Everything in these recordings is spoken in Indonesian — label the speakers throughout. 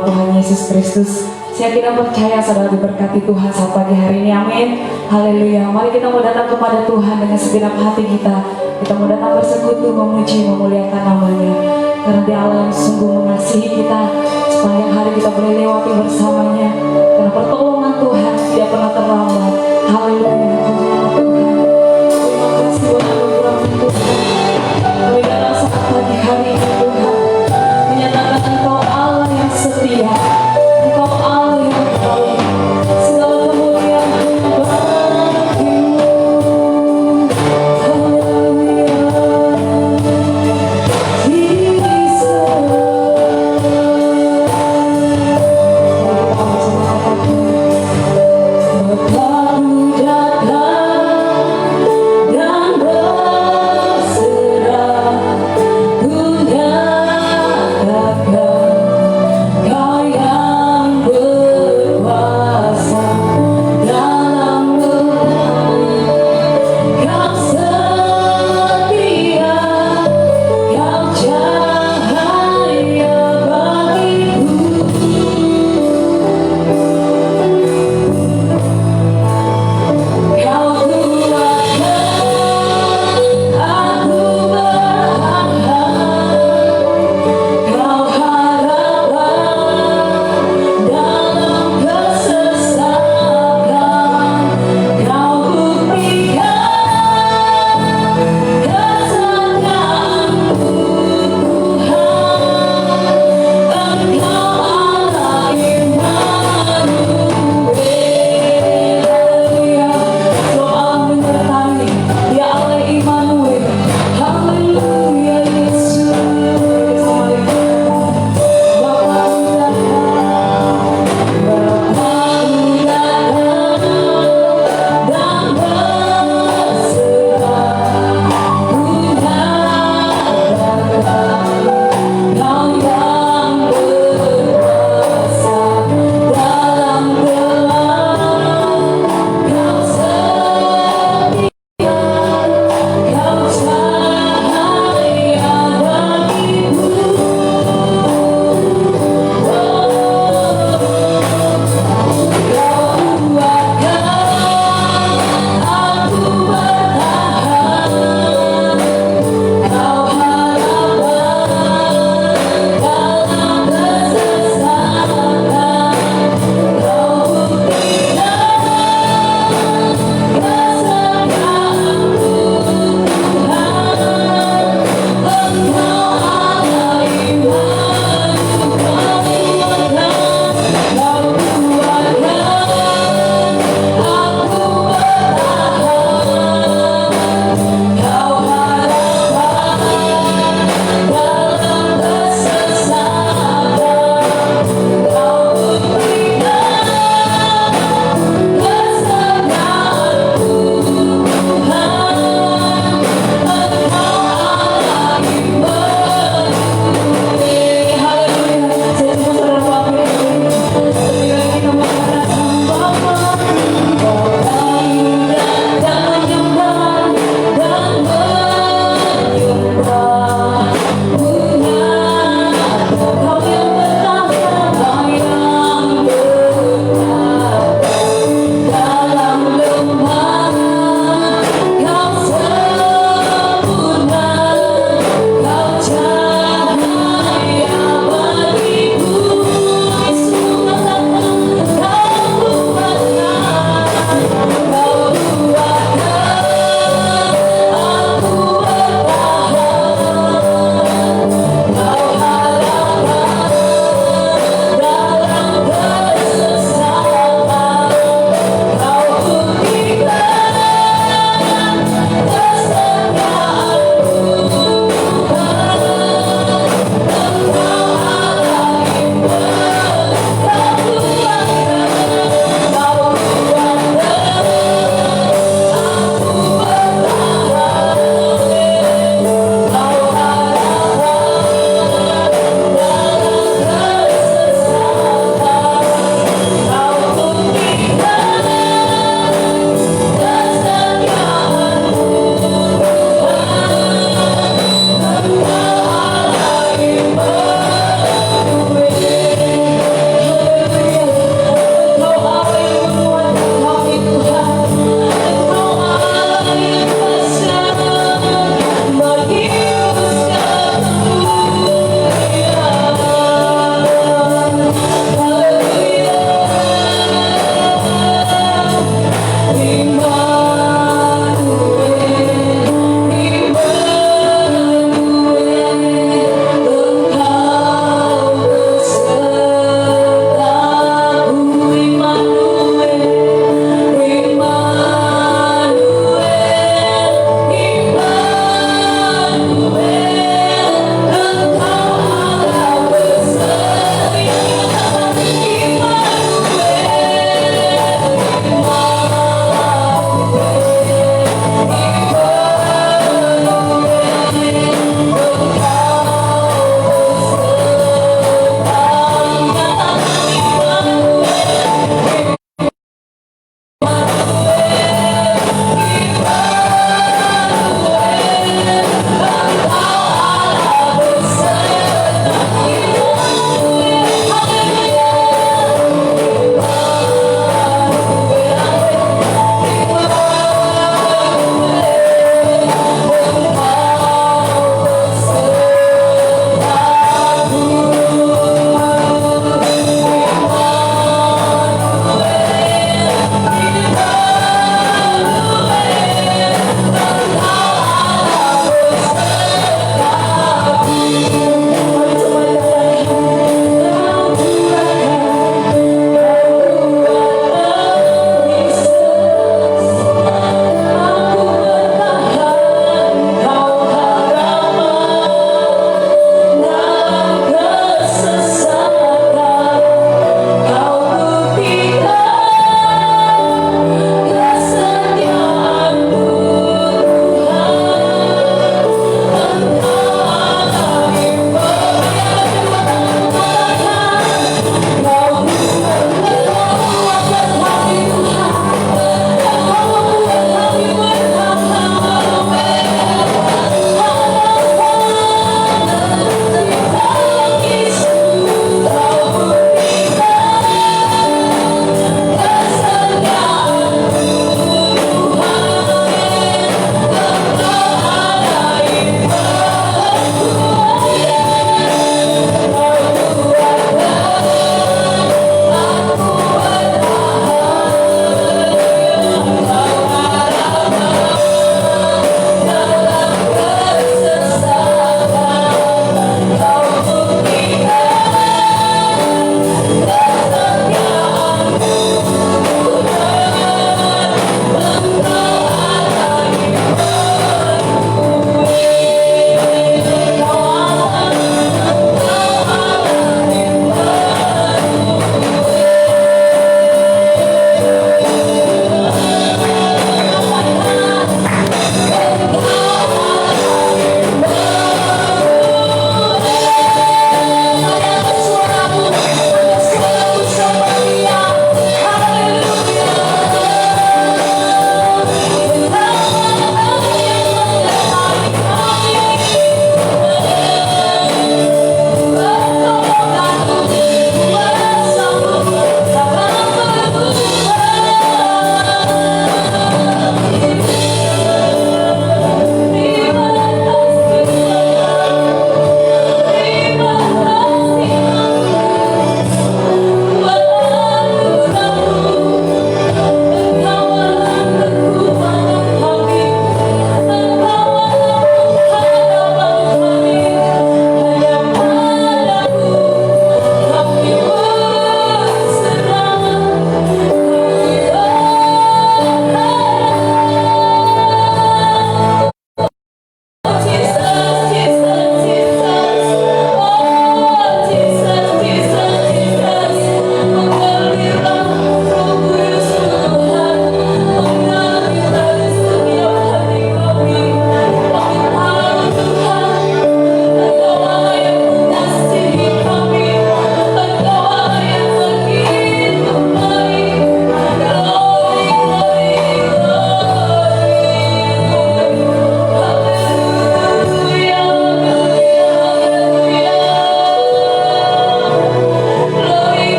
Speaker 1: Tuhan Yesus Kristus. Saya kita percaya saudara diberkati Tuhan saat pagi hari ini, amin. Haleluya. Mari kita mau datang kepada Tuhan dengan segenap hati kita. Kita mau datang bersekutu, memuji, memuliakan namanya. Karena Dia Allah yang sungguh mengasihi kita. Sepanjang hari kita boleh lewati bersamanya. Karena pertolongan Tuhan tidak pernah terlambat. Haleluya. Tuhan, terima kasih buat anugerah Tuhan. Kami datang saat pagi hari ini Tuhan, menyatakan Engkau Allah yang setia, Engkau Allah yang baik. Segala kemuliaan bagimu. Haleluya. Jesus.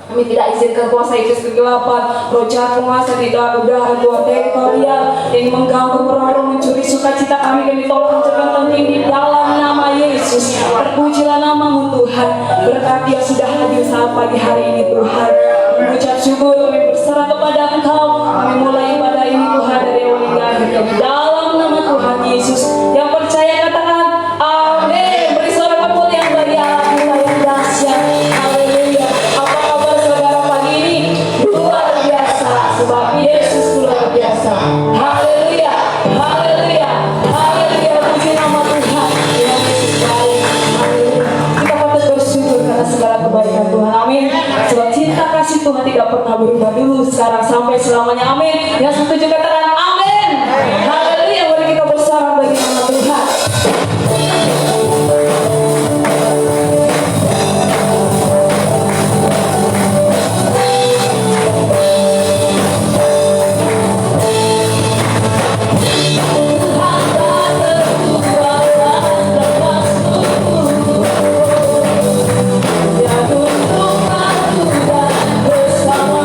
Speaker 1: Kami tidak izinkan kuasa iblis kegelapan, roh jahat penguasa tidak udah Tuhan teritorial yang mengganggu merongrong mencuri sukacita kami tolong hancurkan tahun di dalam nama Yesus. Terpujilah namamu Tuhan, berkati yang sudah hadir saat pagi hari ini Tuhan. Mengucap syukur kami berserah kepada Engkau. Kami mulai ibadah ini Tuhan dari awal hingga akhir di dalam nama Tuhan Yesus. Yang percaya katakan amin. Beri suara kabul yang bagi Allah kita yang dahsyat. Haleluya. Apa kabar saudara pagi ini? Luar biasa, sebab Yesus luar biasa. Haleluya, haleluya, haleluya. Puji nama Tuhan. Tuhan Yesus baik. Haleluya. Kita patut bersyukur karena segala kebaikan Tuhan. Amin. Sebab cinta kasih Tuhan tidak pernah berubah dulu, sekarang sampai selamanya. Amin. Yang setuju katakan amin. Haleluya. Mari kita bersorak bagi nama Tuhan.
Speaker 2: Bersama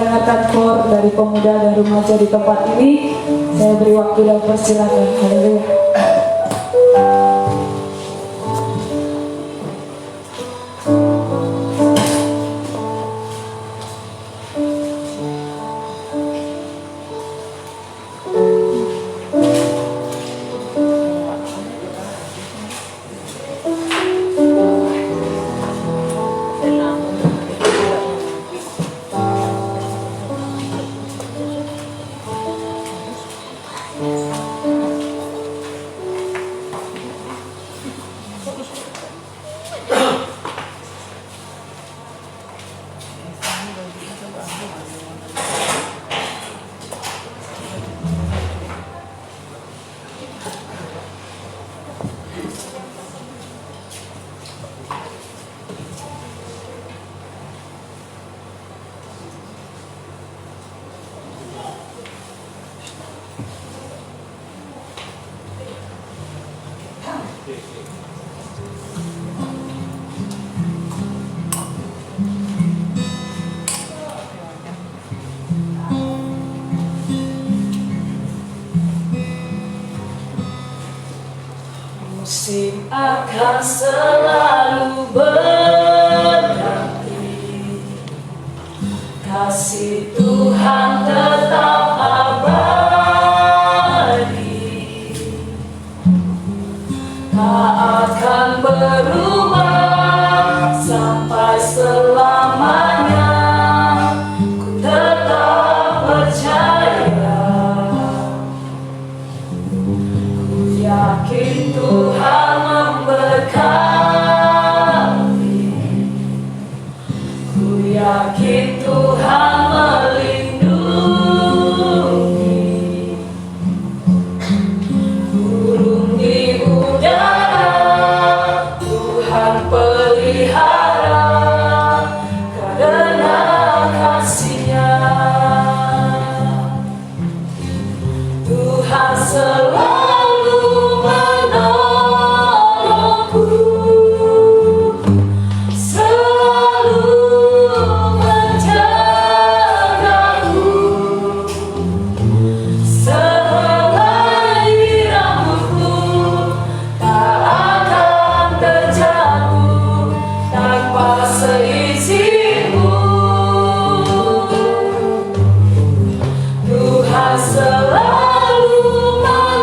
Speaker 1: mendengarkan kor dari pemuda dan remaja di tempat ini, saya beri waktu dan persilakan. Haleluya. Musim akan selalu berganti, kasih Tuhan tetap abadi, tak akan berubah sampai selamanya. Ku tetap percaya, ku yakin Tuhan memberkati, ku yakin Tuhan melindungi. Burung di udara Tuhan pelihara, karena kasih-Nya. Tuhan selalu menolongku, selalu menjagaku, sehelai rambutku tak akan terjatuh tanpa seizinku. Tuhan selalu menolongku,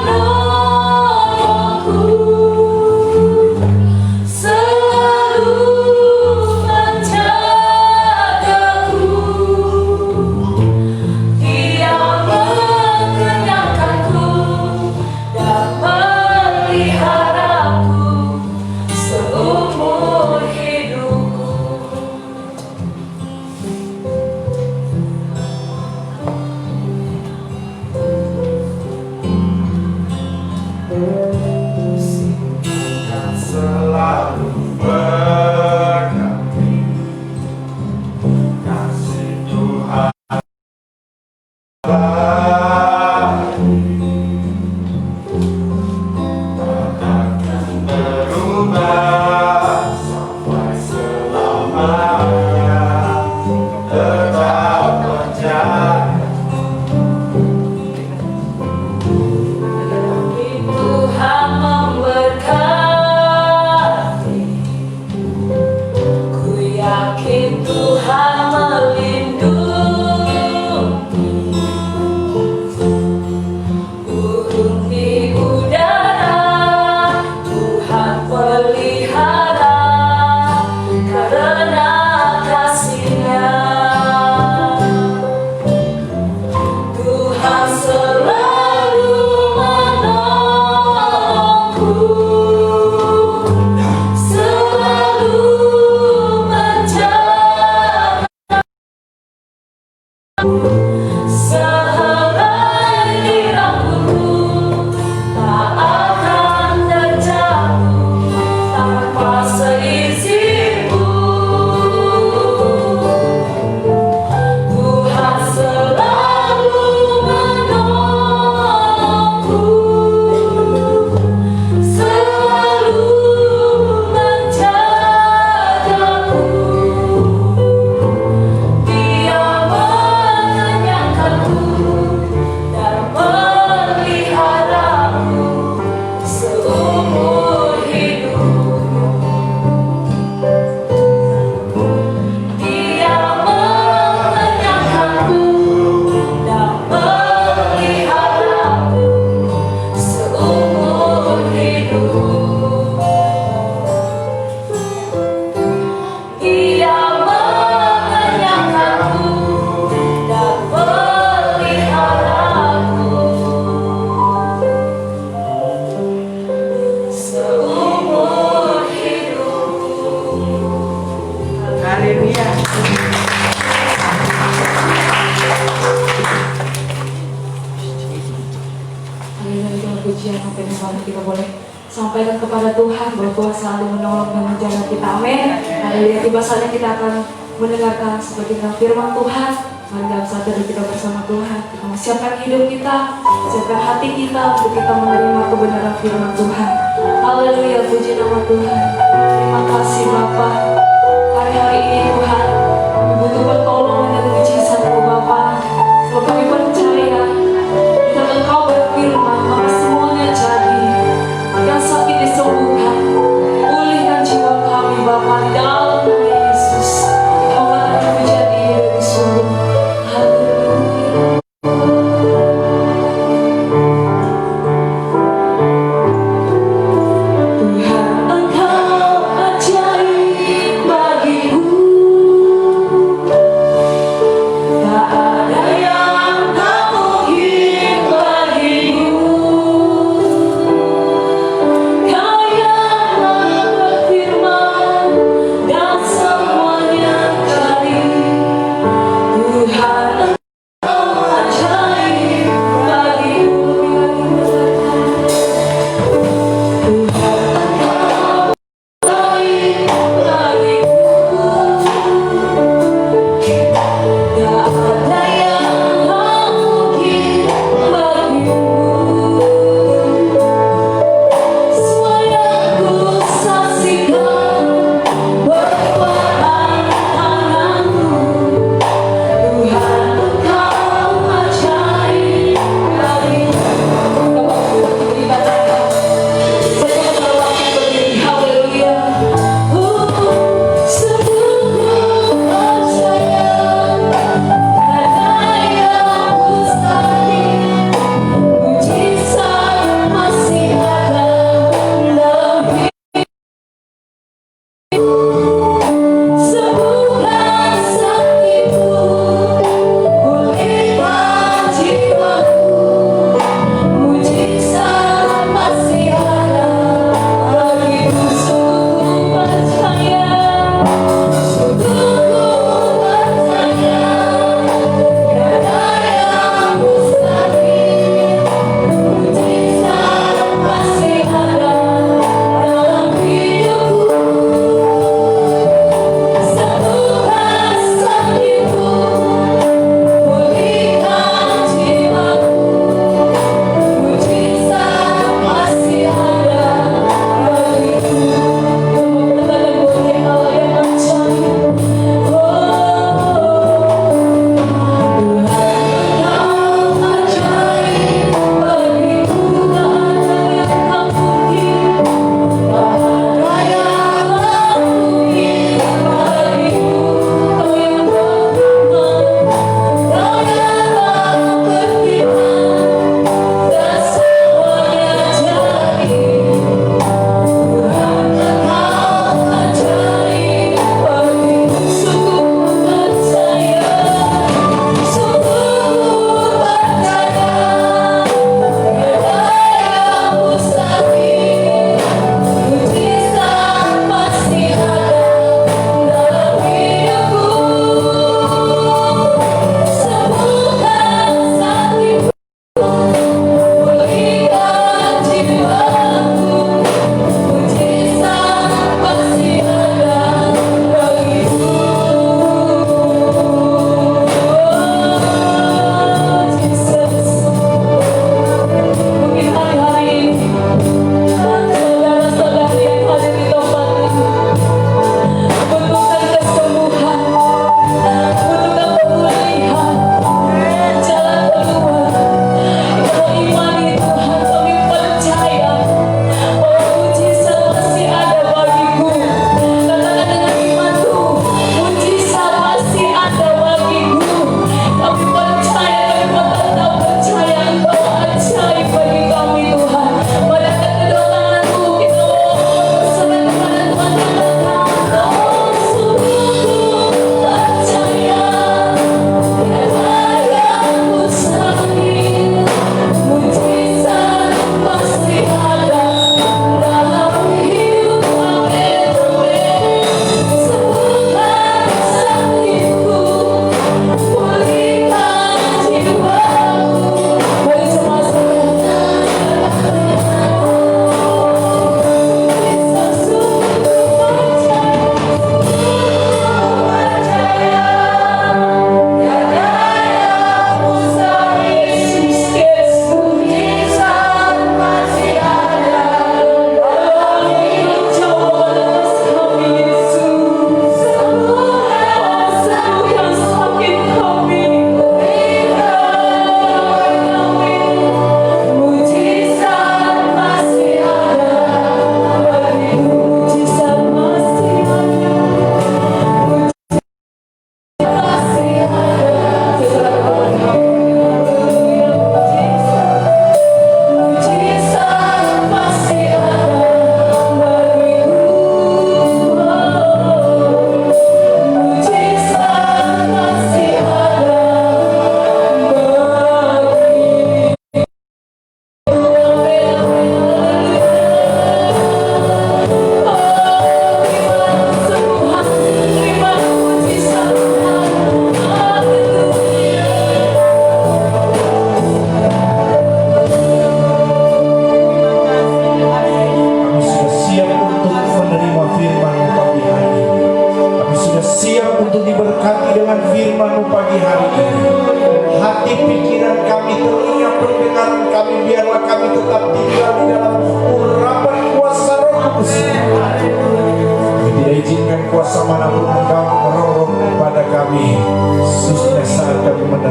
Speaker 1: pujian sampai dimana kita boleh sampaikan kepada Tuhan bahwa Tuhan selalu menolong dan menjaga kita. Amin. Haleluya. Tiba saatnya kita akan mendengarkan seperti firman Tuhan. Mari dalam satu dan kita bersama Tuhan. Kita siapkan hidup kita, siapkan hati kita untuk kita menerima kebenaran firman Tuhan. Haleluya, puji nama Tuhan. Terima kasih Bapa. Hari-hari ini Tuhan, kami butuh pertolongan dan mujizat-Mu Bapa. Sebab kami percaya jika Engkau berfirman, maka semuanya jadi. Yang sakit disembuhkan, pulihkan jiwa kami Bapa di dalam nama Yesus. Kita pujian ini dari sungguh. Haleluya. Tuhan Engkau ajaib bagiku.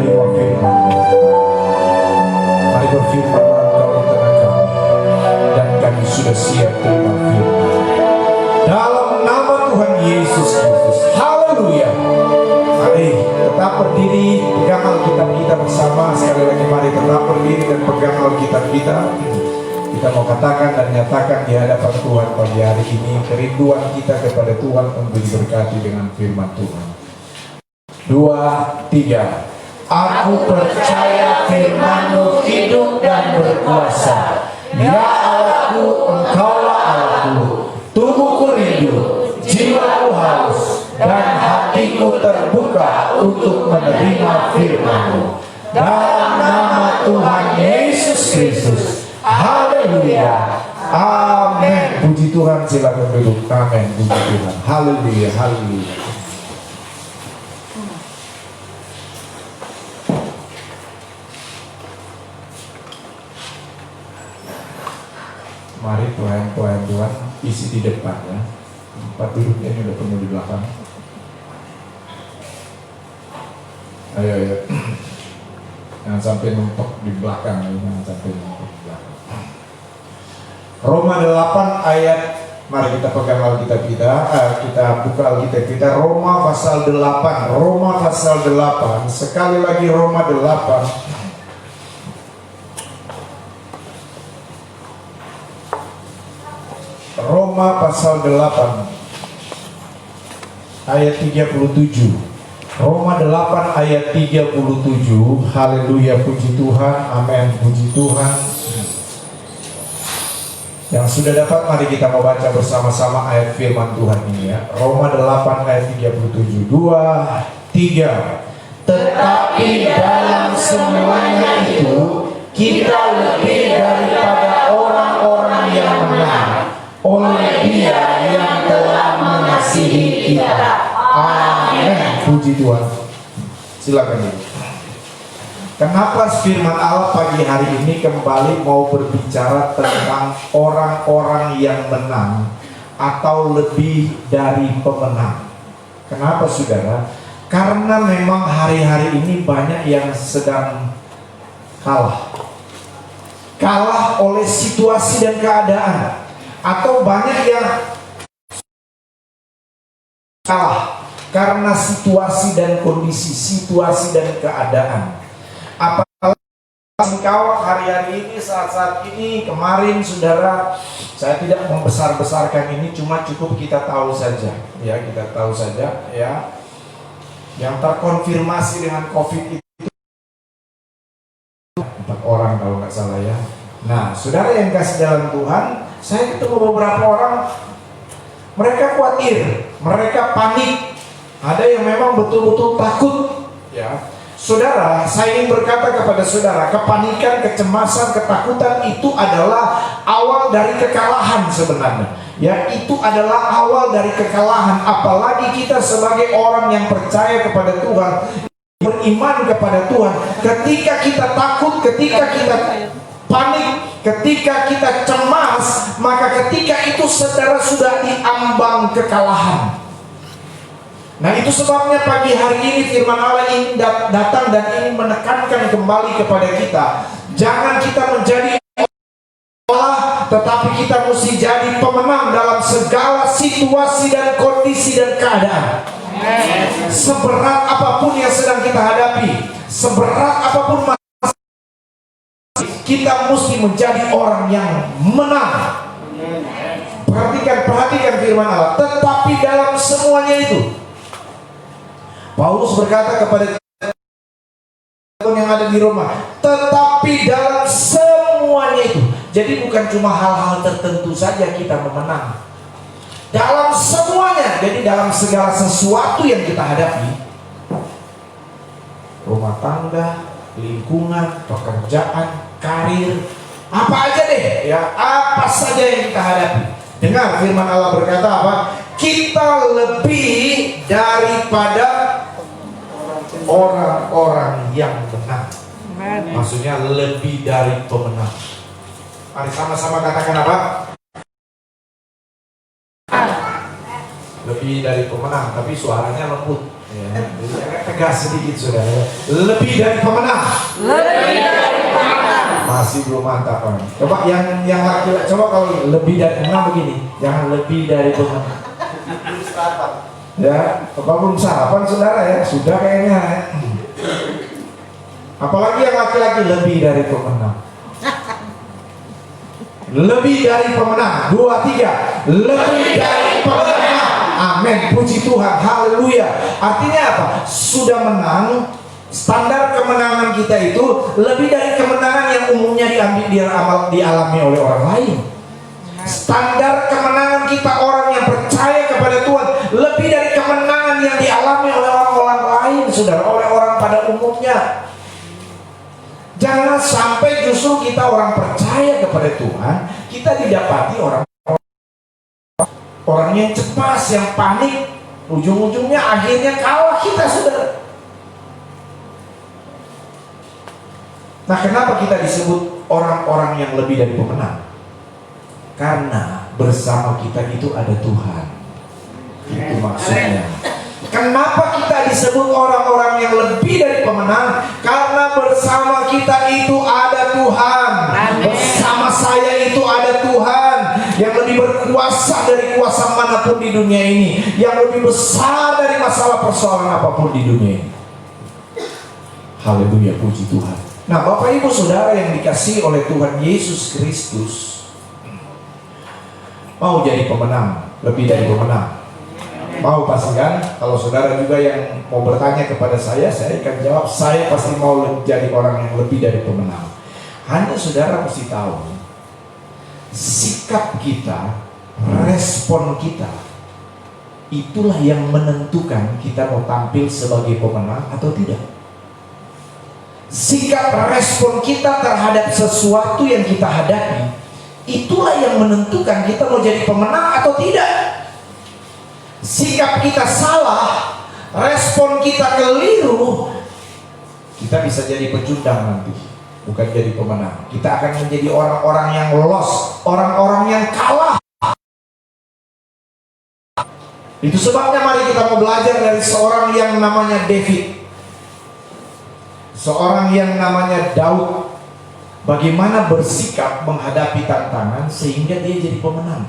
Speaker 2: menerima firman. Mari berfirmanlah Engkau di tengah kami, dan kami sudah siap terima firman. Dalam nama Tuhan Yesus Kristus. Haleluya. Mari tetap berdiri, pegang Alkitab kita bersama. Sekali lagi mari tetap berdiri dan pegang Alkitab kita. Kita mau katakan dan nyatakan di hadapan Tuhan pagi hari ini kerinduan kita kepada Tuhan untuk diberkati dengan firman Tuhan. 2, 3. Aku percaya firman-Mu hidup dan berkuasa. Ya Allahku, Engkaulah Allahku. Tubuhku rindu, jiwaku haus, dan hatiku terbuka untuk menerima firman-Mu. Dalam nama Tuhan Yesus Kristus. Haleluya. Amin. Puji Tuhan, silakan duduk. Amin. Puji Tuhan. Haleluya. Haleluya. Mari Tuhan isi di depan ya. Tempat duduknya ini udah penuh di belakang. Ayo. Jangan sampai numpuk di belakang, jangan sampai numpuk di belakang. Roma 8 ayat, mari kita pegang Alkitab kita buka Alkitab kita. Roma pasal 8, Roma pasal 8, sekali lagi Roma 8. Roma pasal 8 ayat 37. Roma 8 ayat 37. Haleluya, puji Tuhan. Amin, puji Tuhan. Yang sudah dapat, mari kita membaca bersama-sama ayat firman Tuhan ini ya. Roma 8 ayat 37. 2, 3. Tetapi dalam semuanya itu kita lebih daripada orang-orang yang menang oleh Dia yang telah mengasihi kita. Amin. Puji Tuhan. Silakan ya. Kenapa firman Allah pagi hari ini kembali mau berbicara tentang orang-orang yang menang atau lebih dari pemenang? Kenapa saudara? Karena memang hari-hari ini banyak yang sedang kalah oleh situasi dan keadaan, atau banyak yang kalah karena situasi dan kondisi, situasi dan keadaan. Apalagi engkau hari-hari ini, saat-saat ini, kemarin saudara, saya tidak membesar-besarkan ini, cuma cukup kita tahu saja ya, kita tahu saja ya, yang terkonfirmasi dengan COVID itu 4 orang kalau nggak salah ya. Nah saudara yang kasih dalam Tuhan, saya ketemu beberapa orang, mereka khawatir, mereka panik, ada yang memang betul-betul takut ya. Saudara, saya ingin berkata kepada saudara, kepanikan, kecemasan, ketakutan itu adalah awal dari kekalahan sebenarnya. Ya, itu adalah awal dari kekalahan. Apalagi kita sebagai orang yang percaya kepada Tuhan, beriman kepada Tuhan. Ketika kita takut, ketika kita panik, ketika kita cemas, maka ketika itu saudara sudah diambang kekalahan. Nah itu sebabnya pagi hari ini firman Allah ini datang dan ingin menekankan kembali kepada kita. Jangan kita menjadi Allah, tetapi kita mesti jadi pemenang dalam segala situasi dan kondisi dan keadaan. Seberat apapun yang sedang kita hadapi, seberat apapun masalah, kita mesti menjadi orang yang menang. Perhatikan firman Allah. Tetapi dalam semuanya itu, Paulus berkata kepada yang ada di Roma, tetapi dalam semuanya itu. Jadi bukan cuma hal-hal tertentu saja kita memenang. Dalam semuanya, jadi dalam segala sesuatu yang kita hadapi, rumah tangga, lingkungan, pekerjaan, karir, apa aja deh ya, apa saja yang kita hadapi. Dengar firman Allah berkata apa? Kita lebih daripada orang-orang yang menang. Maksudnya lebih dari pemenang. Mari sama-sama katakan apa? Lebih dari pemenang, tapi suaranya lembut ya. Jadi agak tegas sedikit saudara. Lebih dari pemenang.
Speaker 3: Lebih dari pemenang.
Speaker 2: Masih belum mantap kan? Coba yang laki-laki, coba kalau lebih dari pemenang begini, jangan lebih dari pemenang. Ya, apa belum sarapan saudara ya? Sudah kayaknya. Ya. Apalagi yang laki-laki lebih dari pemenang. Lebih dari pemenang. 2, 3. Lebih dari pemenang. Amin. Puji Tuhan. Haleluya. Artinya apa? Sudah menang. Standar kemenangan kita itu lebih dari kemenangan yang umumnya dialami oleh orang lain. Standar kemenangan kita orang yang percaya kepada Tuhan lebih dari kemenangan yang dialami oleh orang-orang lain, saudara, oleh orang pada umumnya. Jangan sampai justru kita orang percaya kepada Tuhan, kita didapati orang yang cemas, yang panik, ujung-ujungnya akhirnya kalah kita, saudara. Nah, kenapa kita disebut orang-orang yang lebih dari pemenang? Karena bersama kita itu ada Tuhan. Itu maksudnya. Kenapa kita disebut orang-orang yang lebih dari pemenang? Karena bersama kita itu ada Tuhan. Bersama saya itu ada Tuhan yang lebih berkuasa dari kuasa manapun di dunia ini, yang lebih besar dari masalah persoalan apapun di dunia ini. Haleluya, puji Tuhan. Nah, Bapak Ibu Saudara yang dikasihi oleh Tuhan Yesus Kristus, mau jadi pemenang, lebih dari pemenang? Mau pasti kan? Kalau saudara juga yang mau bertanya kepada saya akan jawab, saya pasti mau menjadi orang yang lebih dari pemenang. Hanya saudara mesti tahu, sikap kita, respon kita, itulah yang menentukan kita mau tampil sebagai pemenang atau tidak. Sikap respon kita terhadap sesuatu yang kita hadapi, itulah yang menentukan kita mau jadi pemenang atau tidak. Sikap kita salah, respon kita keliru, kita bisa jadi pecundang nanti, bukan jadi pemenang. Kita akan menjadi orang-orang yang lost, orang-orang yang kalah. Itu sebabnya mari kita mau belajar dari seorang yang namanya David, seorang yang namanya Daud, bagaimana bersikap menghadapi tantangan sehingga dia jadi pemenang,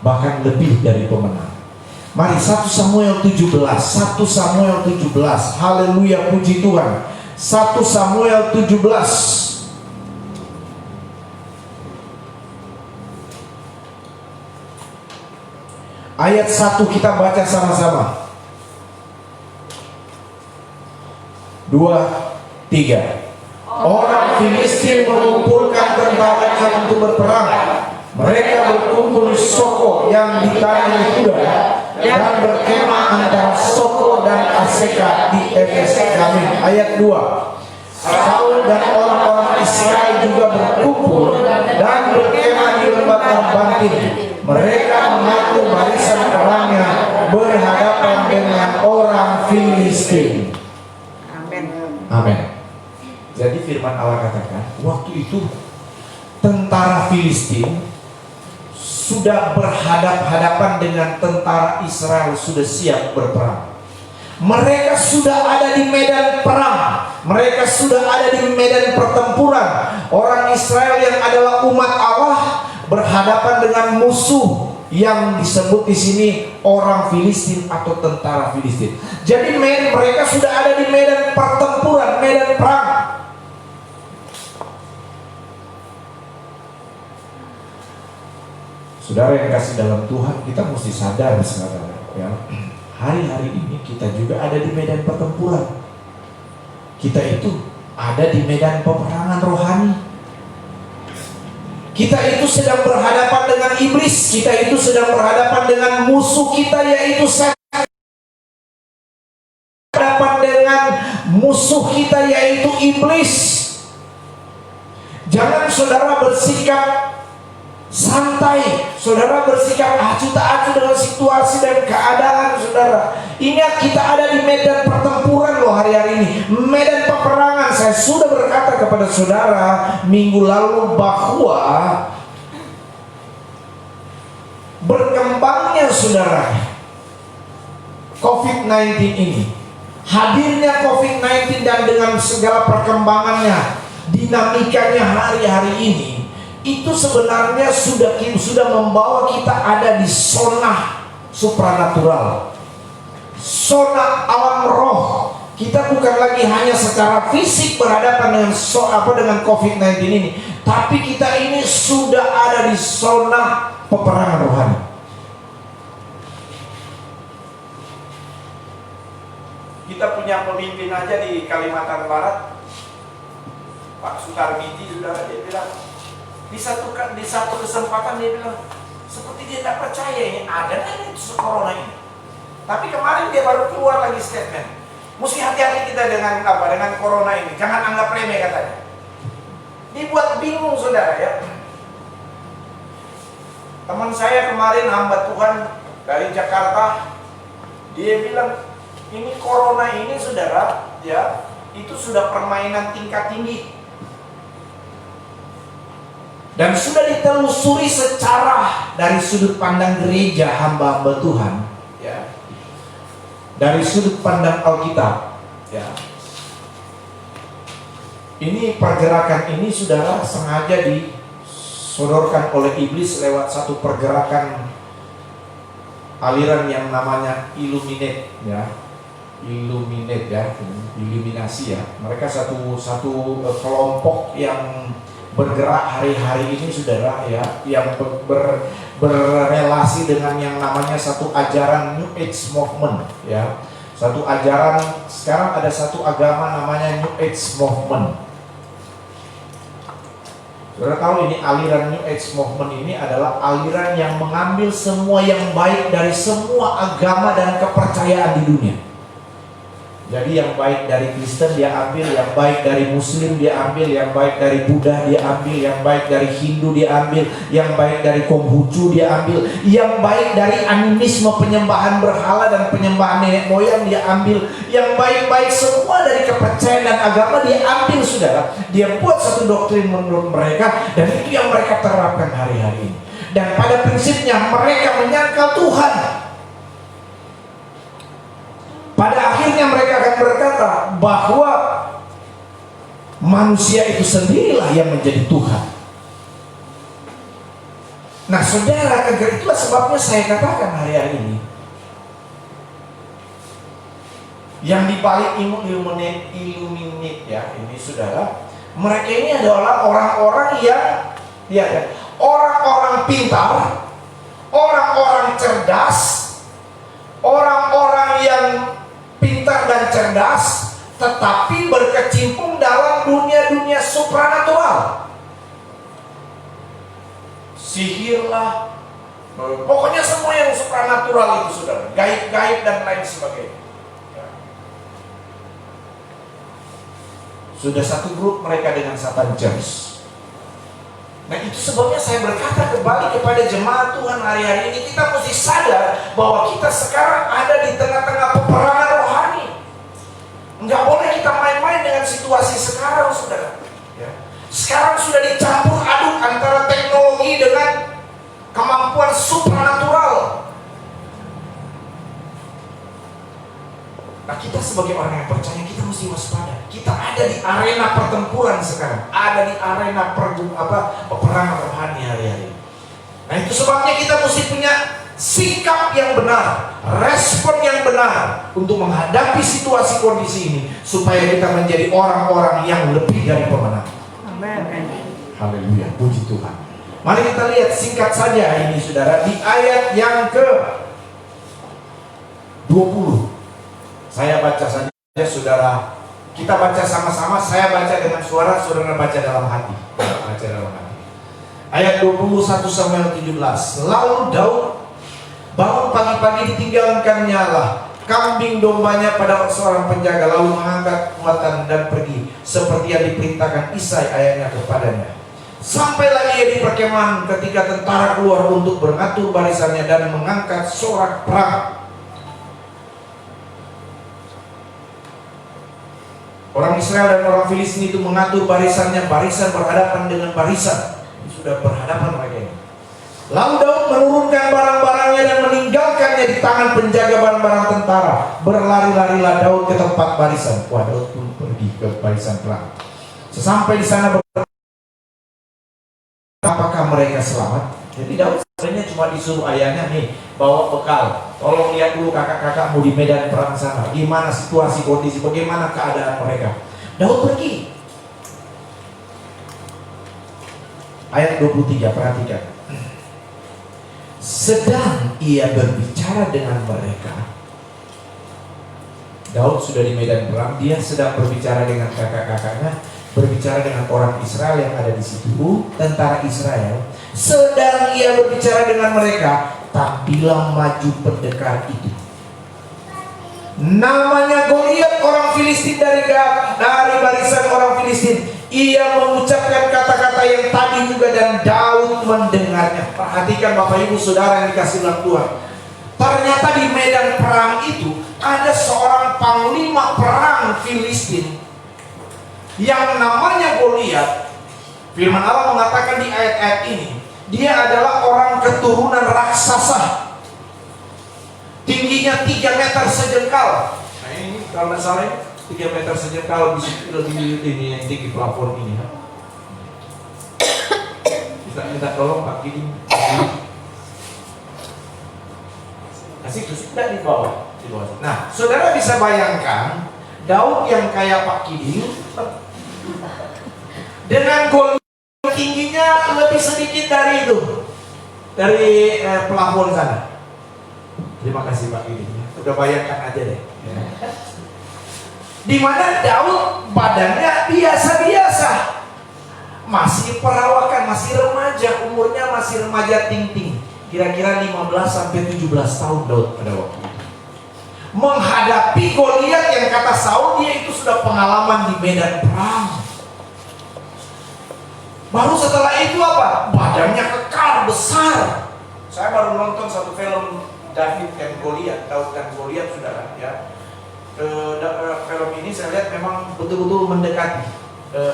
Speaker 2: bahkan lebih dari pemenang. Mari 1 Samuel 17, 1 Samuel 17. Haleluya, puji Tuhan. 1 Samuel 17. Ayat 1 kita baca sama-sama. 2, 3. Orang Filistin mengumpulkan tentaranya untuk berperang. Mereka berkumpul di Soko yang di tanah Yehuda dan berkemah antara Soko dan Aseka di Efes-Dammim. Ayat 2. Saul dan orang-orang Israel juga berkumpul dan berkemah di lembah Bantin. Mereka mengatur barisan perangnya berhadapan dengan orang Filistin. Amin. Jadi firman Allah katakan, waktu itu tentara Filistin sudah berhadap-hadapan dengan tentara Israel, sudah siap berperang. Mereka sudah ada di medan perang, mereka sudah ada di medan pertempuran. Orang Israel yang adalah umat Allah berhadapan dengan musuh yang disebut di sini orang Filistin atau tentara Filistin. Jadi mereka sudah ada di medan pertempuran, medan perang. Saudara yang kasih dalam Tuhan, kita mesti sadar sekarang ya, hari-hari ini kita juga ada di medan pertempuran. Kita itu ada di medan peperangan rohani. Kita itu sedang berhadapan dengan iblis. Kita itu sedang berhadapan dengan musuh kita, yaitu setan. Berhadapan dengan musuh kita, yaitu iblis. Jangan saudara bersikap santai, saudara bersikap acuh tak acuh dengan situasi dan keadaan saudara. Ingat, kita ada di medan pertempuran loh hari-hari ini, medan peperangan. Saya sudah berkata kepada saudara minggu lalu bahwa berkembangnya saudara COVID-19 ini Hadirnya COVID-19 dan dengan segala perkembangannya, dinamikanya hari-hari ini, itu sebenarnya sudah membawa kita ada di zona supranatural, zona alam roh. Kita bukan lagi hanya secara fisik berhadapan dengan COVID-19 ini, tapi kita ini sudah ada di zona peperangan rohani. Kita punya pemimpin aja di Kalimantan Barat, Pak Sutarmiji, saudara, dia bilang di satu kesempatan dia bilang seperti dia tidak percaya ini ada itu corona ini. Tapi kemarin dia baru keluar lagi statement, mesti hati-hati kita dengan corona ini, jangan anggap remeh katanya. Dibuat bingung saudara ya. Teman saya kemarin hamba Tuhan dari Jakarta, dia bilang ini corona ini saudara ya, itu sudah permainan tingkat tinggi. Dan sudah ditelusuri secara dari sudut pandang gereja hamba-hamba Tuhan ya. Dari sudut pandang Alkitab ya. Ini pergerakan ini saudara sengaja disodorkan oleh iblis lewat satu pergerakan aliran yang namanya Illuminate ya. Illuminate ya, iluminasi ya. Mereka satu kelompok yang bergerak hari-hari ini saudara ya, yang berrelasi dengan yang namanya satu ajaran New Age Movement ya. Satu ajaran, sekarang ada satu agama namanya New Age Movement. Saudara tahu ini aliran New Age Movement ini adalah aliran yang mengambil semua yang baik dari semua agama dan kepercayaan di dunia. Jadi yang baik dari Kristen dia ambil, yang baik dari Muslim dia ambil, yang baik dari Buddha dia ambil, yang baik dari Hindu dia ambil, yang baik dari Konghucu dia ambil, yang baik dari animisme penyembahan berhala dan penyembahan nenek moyang dia ambil, yang baik-baik semua dari kepercayaan dan agama dia ambil saudara. Dia buat satu doktrin menurut mereka dan itu yang mereka terapkan hari-hari ini. Dan pada prinsipnya mereka menyangkal Tuhan. Pada akhirnya mereka akan berkata bahwa manusia itu sendirilah yang menjadi Tuhan. Nah saudara, itulah sebabnya saya katakan hari-hari ini, yang dibalik Illuminate ya, ini saudara, mereka ini adalah orang-orang yang orang-orang pintar, orang-orang cerdas, orang-orang yang pintar dan cerdas, tetapi berkecimpung dalam dunia-dunia supranatural. Sihirlah, pokoknya semua yang supranatural itu saudara, gaib-gaib dan lain sebagainya. Sudah satu grup mereka dengan Satan James. Nah itu sebabnya saya berkata kembali kepada jemaat Tuhan hari-hari ini, kita mesti sadar bahwa kita sekarang ada di tengah-tengah peperangan rohani. Enggak boleh kita main-main dengan situasi sekarang saudara ya. Sekarang sudah dicampur aduk antara teknologi dengan kemampuan supranatural. Nah kita sebagai orang yang percaya, kita mesti waspada. Kita ada di arena pertempuran sekarang, ada di arena peperangan rohani hari-hari. Nah itu sebabnya kita mesti punya sikap yang benar, respon yang benar untuk menghadapi situasi kondisi ini, supaya kita menjadi orang-orang yang lebih dari pemenang.
Speaker 3: Amin.
Speaker 2: Haleluya, puji Tuhan. Mari kita lihat singkat saja ini saudara, di ayat yang ke 20. Saya baca saja saudara. Kita baca sama-sama, saya baca dengan suara, saudara baca dalam hati. Baca dalam hati. Ayat 21 Samuel 17. Lalu Daud bangun pagi-pagi, ditinggalkannya lah kambing dombanya pada seorang penjaga, lalu mengangkat muatan dan pergi seperti yang diperintahkan Isai ayahnya kepadanya. Sampailah ia di perkemahan ketika tentara keluar untuk mengatur barisannya dan mengangkat sorak perang. Orang Israel dan orang Filistin itu mengatur barisannya, barisan berhadapan dengan barisan. Sudah berhadapan mereka ini. Lalu Daud menurunkan barang-barangnya dan meninggalkan meletakkannya di tangan penjaga barang-barang tentara. Berlari-larilah Daud ke tempat barisan. Wah, Daud pun pergi ke barisan perang. Sesampai di sana apakah mereka selamat? Jadi Daud sebenarnya cuma disuruh ayahnya, nih bawa bekal, tolong lihat dulu kakak-kakakmu di medan perang sana, gimana situasi kondisi, bagaimana keadaan mereka. Daud pergi. Ayat 23, perhatikan. Sedang ia berbicara dengan mereka, Daud sudah di medan perang, dia sedang berbicara dengan kakak-kakaknya, berbicara dengan orang Israel yang ada di situ, tentara Israel. Sedang ia berbicara dengan mereka, tampillah maju pendekar itu. Namanya Goliat, orang Filistin dari barisan orang Filistin. Ia mengucapkan kata-kata yang tadi juga dan Daud mendengarnya. Perhatikan Bapak Ibu Saudara yang dikasih oleh Tuhan. Ternyata di medan perang itu ada seorang panglima perang Filistin yang namanya Goliat. Firman Allah mengatakan di ayat-ayat ini, dia adalah orang keturunan raksasa, tingginya 3 meter sejengkal. Nah ini kalau nggak salah 3 meter sejengkal, bisa lebih ini yang tinggi plafon ini. Kita minta tolong Pak Kidi. Kasih tusuk di bawah. Nah, saudara bisa bayangkan Daud yang kayak Pak Kidi dengan Goliat tingginya lebih sedikit dari itu, dari plafon sana. Terima kasih Pak Kidi. Udah bayangkan aja deh. Di mana Daud badannya biasa-biasa, masih perawakan, masih remaja, umurnya masih remaja ting-ting, kira-kira 15 sampai 17 tahun Daud pada waktu itu. Menghadapi Goliat yang kata Saul dia itu sudah pengalaman di medan perang. Baru setelah itu apa? Badannya kekar, besar. Saya baru nonton satu film David dan Goliat, Daud dan Goliat, saudara ya. Film ini saya lihat memang betul-betul mendekati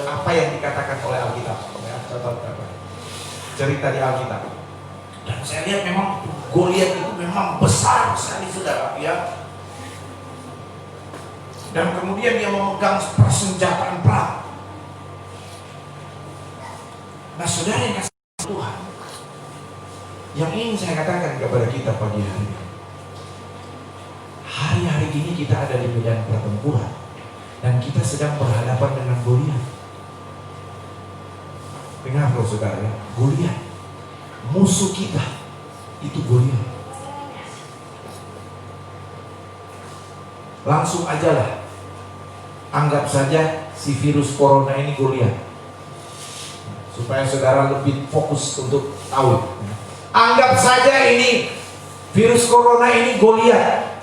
Speaker 2: apa yang dikatakan oleh Alkitab ya, cerita di Alkitab. Dan saya lihat memang Goliat itu memang besar sekali saudara ya. Dan kemudian dia memegang persenjataan perang. Nah saudara yang kasih Tuhan, yang ingin saya katakan kepada kita pagi hari ini, hari-hari ini kita ada di medan pertempuran dan kita sedang berhadapan dengan Goliat. Dengar loh saudara ya, Goliat, musuh kita itu Goliat. Langsung aja lah, anggap saja si virus corona ini Goliat, supaya saudara lebih fokus untuk tahu. Anggap saja ini virus corona ini Goliat.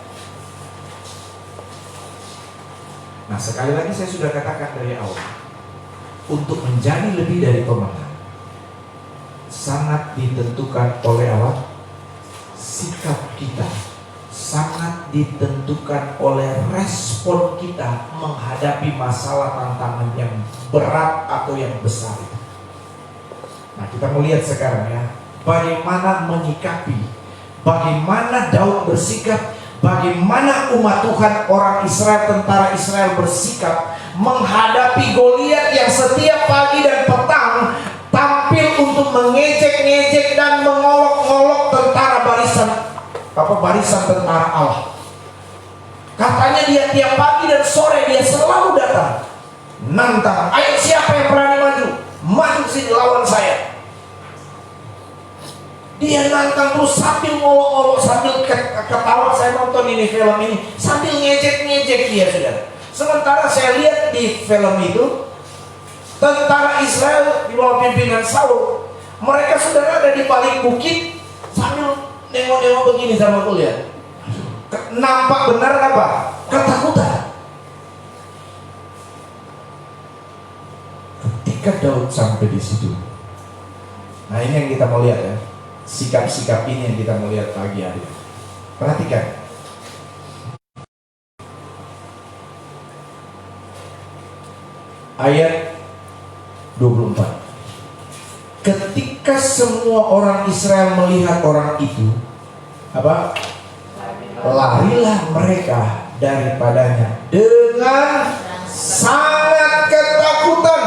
Speaker 2: Nah sekali lagi saya sudah katakan dari awal, untuk menjadi lebih dari pemenang sangat ditentukan oleh Allah. Sikap kita sangat ditentukan oleh respon kita menghadapi masalah tantangan yang berat atau yang besar itu. Nah kita melihat sekarang ya, bagaimana menyikapi, bagaimana Daud bersikap, bagaimana umat Tuhan orang Israel, tentara Israel bersikap menghadapi Goliat yang setiap pagi dan petang tampil untuk mengejek-ngejek dan mengolok-olok tentara barisan tentara Allah. Katanya dia tiap pagi dan sore dia selalu datang nantang, ayo siapa yang berani maju, maju sini lawan saya. Dia nantang terus sambil ngolok-ngolok, sambil ketawa. Saya nonton ini film ini sambil ngejek-ngejek dia saudara. Sementara saya lihat di film itu tentara Israel di bawah pimpinan Saul, mereka saudara ada di balik bukit sambil nengok-nengok begini sama Goliat. Nampak benar apa? Ketakutan. Ketika Daud sampai di situ, nah ini yang kita mau lihat ya. Sikap-sikap ini yang kita melihat pagi hari. Perhatikan. Ayat 24. Ketika semua orang Israel melihat orang itu, apa? larilah mereka daripadanya dengan sangat ketakutan.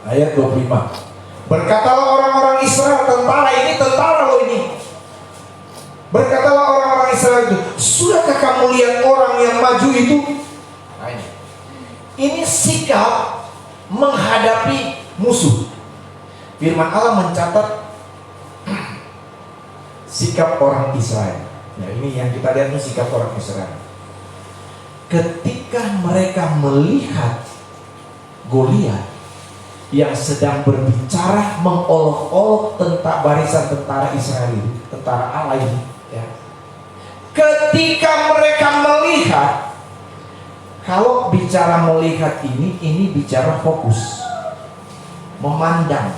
Speaker 2: Ayat 25. Berkatalah orang-orang Israel, tentara loh ini. Berkatalah orang-orang Israel itu, sudahkah kamu lihat orang yang maju itu? Nah ini sikap menghadapi musuh. Firman Allah mencatat sikap orang Israel. Ya, ini yang kita lihat itu sikap orang Israel. Ketika mereka melihat Goliat yang sedang berbicara mengolok-olok tentang barisan tentara Israel ini, tentara Allah ini, ya. Ketika mereka melihat, kalau bicara melihat ini bicara fokus, memandang,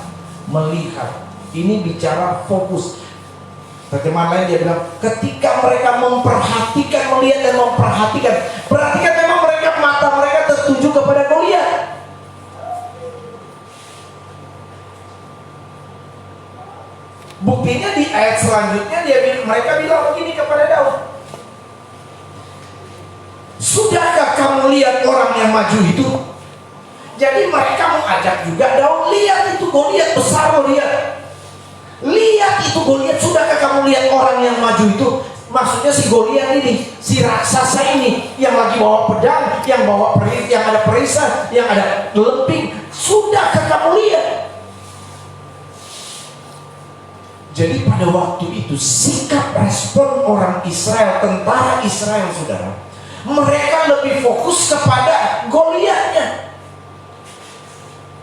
Speaker 2: melihat, ini bicara fokus. Terjemahan lain dia bilang, ketika mereka memperhatikan, melihat dan memperhatikan, berarti kan memang mata mereka tertuju kepada Goliat. Buktinya di ayat selanjutnya mereka bilang begini kepada Daud, sudahkah kamu lihat orang yang maju itu? Jadi mereka mau ajak juga Daud, lihat itu Goliat besar loh, lihat itu Goliat. Sudahkah kamu lihat orang yang maju itu? Maksudnya si Goliat ini, si raksasa ini yang lagi bawa pedang, yang bawa yang ada perisai, yang ada lemping. Sudahkah kamu lihat? Jadi pada waktu itu sikap respon orang Israel, tentara Israel, saudara, mereka lebih fokus kepada Goliatnya.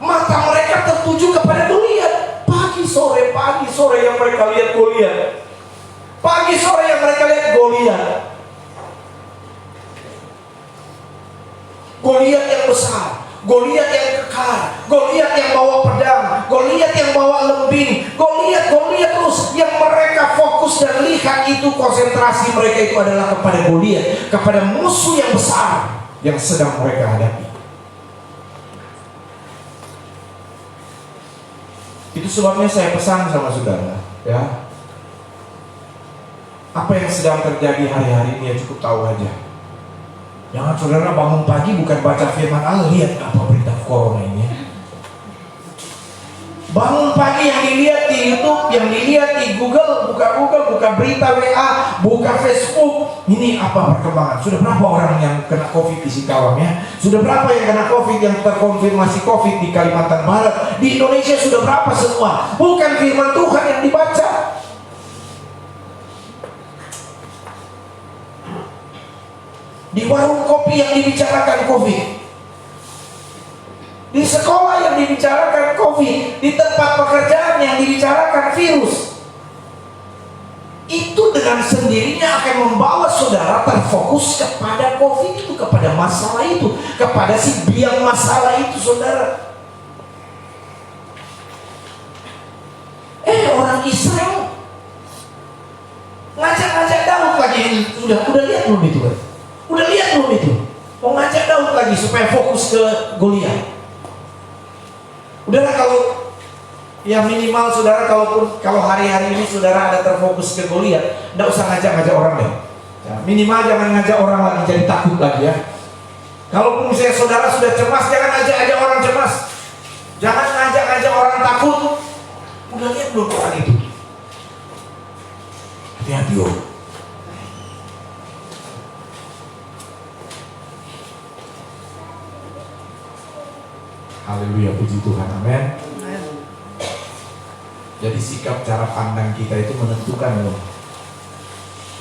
Speaker 2: Mata mereka tertuju kepada Goliat. Pagi sore yang mereka lihat Goliat. Pagi sore yang mereka lihat Goliat. Goliat yang besar, Goliat yang kekar, Goliat yang bawa pedang, Goliat yang bawa lembing, Goliat terus. Yang mereka fokus dan lihat itu, konsentrasi mereka itu adalah kepada Goliat, kepada musuh yang besar yang sedang mereka hadapi. Itu sebabnya saya pesan sama saudara, ya, apa yang sedang terjadi hari-hari ini ya cukup tahu aja. Jangan saudara bangun pagi bukan baca firman Allah, lihat apa berita corona ini. Bangun pagi yang dilihat di YouTube, yang dilihat di Google, buka berita WA, buka Facebook. Ini apa perkembangan? Sudah berapa orang yang kena COVID di Singkawang ya? Sudah berapa yang kena COVID, yang terkonfirmasi COVID di Kalimantan Barat? Di Indonesia sudah berapa semua? Bukan firman Tuhan yang dibaca. Di warung kopi yang dibicarakan COVID, di sekolah yang dibicarakan COVID, di tempat pekerjaan yang dibicarakan virus. Itu dengan sendirinya akan membawa saudara terfokus kepada COVID itu, kepada masalah itu, kepada si biang masalah itu, saudara. Orang Israel ngajak Daud lagi. Udah lihat belum itu kan? Udah lihat belum itu? Mau ngajak Daud lagi supaya fokus ke Goliat. Udahlah, kalau ya minimal saudara, kalau hari-hari ini saudara ada terfokus ke Goliat, enggak usah ngajak orang deh. Ya, minimal jangan ngajak orang lagi jadi takut lagi ya. Kalaupun misalnya saudara sudah cemas, jangan ngajak orang cemas. Jangan ngajak orang takut. Udah lihat belum orang itu? Hati-hati loh. Haleluya, puji Tuhan, amin. Jadi sikap cara pandang kita itu menentukan loh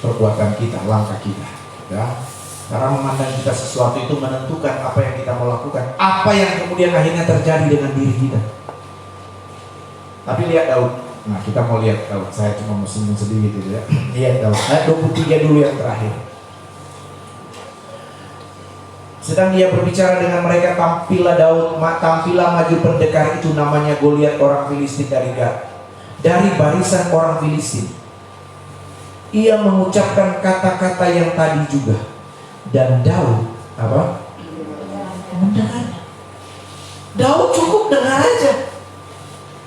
Speaker 2: perbuatan kita, langkah kita, ya. Cara memandang kita sesuatu itu menentukan apa yang kita mau lakukan, apa yang kemudian akhirnya terjadi dengan diri kita. Tapi lihat Daud. Nah, kita mau lihat Daud. Saya cuma mau singgung sedikit gitu ya. Lihat Daud. Ayat 23 dulu yang terakhir. Sedang dia berbicara dengan mereka, tampillah maju pendekar itu, namanya Goliat orang Filistin dari Gat, dari barisan orang Filistin. Ia mengucapkan kata-kata yang tadi juga, dan Daud mendengar. Daud cukup dengar aja.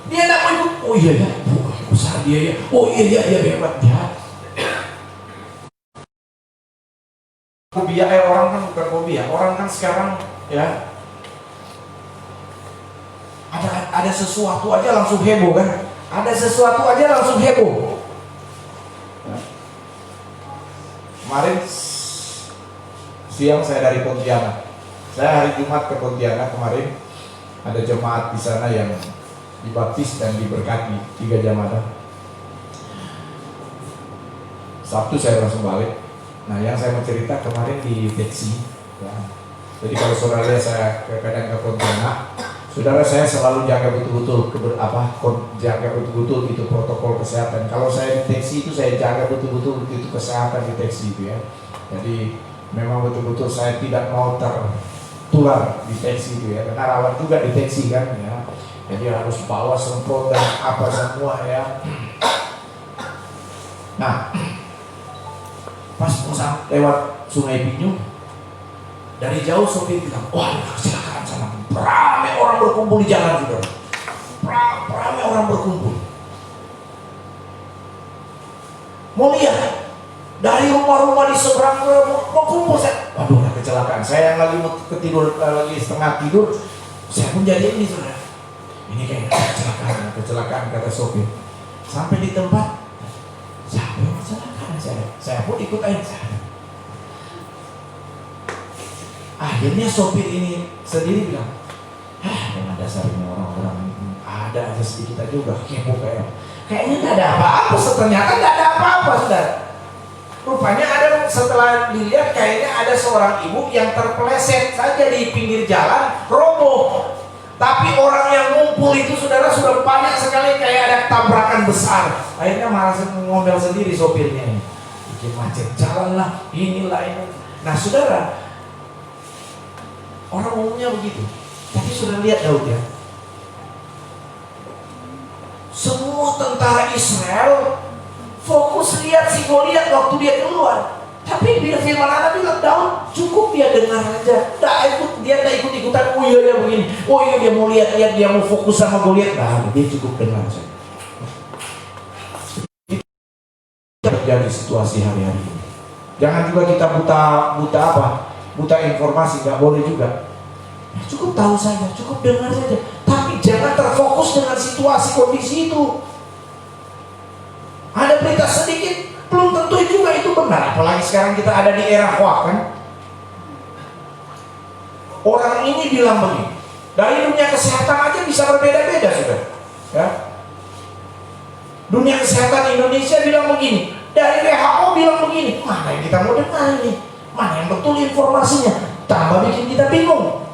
Speaker 2: Dia tidak mau ikut. Oh iya ya, besar dia ya. Oh iya hebat ya. fobia, orang kan bukan fobia, orang kan sekarang ya ada sesuatu aja langsung heboh kan, ada sesuatu aja langsung heboh. Kemarin siang saya dari Pontianak, saya hari Jumat ke Pontianak kemarin, ada jemaat di sana yang dibaptis dan diberkati 3 jamaah. Sabtu saya langsung balik. Nah, yang saya mau cerita kemarin di taksi, ya. Jadi kalau saudara lihat saya kadang ke Pontianak, saudara saya selalu jaga betul-betul jaga betul-betul itu protokol kesehatan. Kalau saya di taksi itu saya jaga betul-betul itu kesehatan di taksi itu ya. Jadi memang betul-betul saya tidak mau tertular di taksi itu ya, karena rawan juga di taksi kan ya. Jadi harus bawa semprot dan apa semua ya. Nah, pas mau lewat Sungai Pinyu, dari jauh sopir bilang, wah kecelakaan sana, ramai orang berkumpul di jalan juga, ramai orang berkumpul. Mau lihat dari rumah-rumah di seberang mau kumpul saya, waduh ada kecelakaan. Saya yang lagi ketidur, lagi setengah tidur, saya pun jadi ini saudara. Ini kayak kecelakaan kata sopir. Sampai di tempat, siapa yang kecelakaan? Saya pun ikut aja. Akhirnya sopir ini sendiri bilang, dengan dasarnya orang-orang ada aja sedikit aja juga kepo kayaknya nggak ada apa-apa. Ternyata nggak ada apa-apa saudara. Rupanya ada, setelah dilihat kayaknya ada seorang ibu yang terpeleset saja di pinggir jalan, roboh. Tapi orang yang ngumpul itu saudara sudah banyak sekali, kayak ada tabrakan besar. Akhirnya malah ngomel sendiri sopirnya ini. Bikin macet jalan lah, inilah ini. Nah saudara, orang umumnya begitu. Tapi sudah lihat Daud ya, semua tentara Israel fokus lihat si Goliat waktu dia keluar. Tapi bila firman Allah bilang, Daud cukup dia dengar aja, dia tak ikut-ikutan. Oh iya dia begini, oh iya dia mau lihat, dia mau fokus sama Goliat. Nah, dia cukup dengar saja. Terjadi situasi hari-hari ini. Jangan juga kita buta informasi, nggak boleh juga. Cukup tahu saja, cukup dengar saja. Tapi jangan terfokus dengan situasi kondisi itu. Ada berita sedikit, belum tentu juga itu benar. Apalagi sekarang kita ada di era hoax kan. Orang ini bilang begini, dari dunia kesehatan aja bisa berbeda-beda sudah. Ya. Dunia kesehatan Indonesia bilang begini, dari WHO bilang begini. Mana yang kita mau dengar ini? Mana yang betul informasinya? Tambah bikin kita bingung.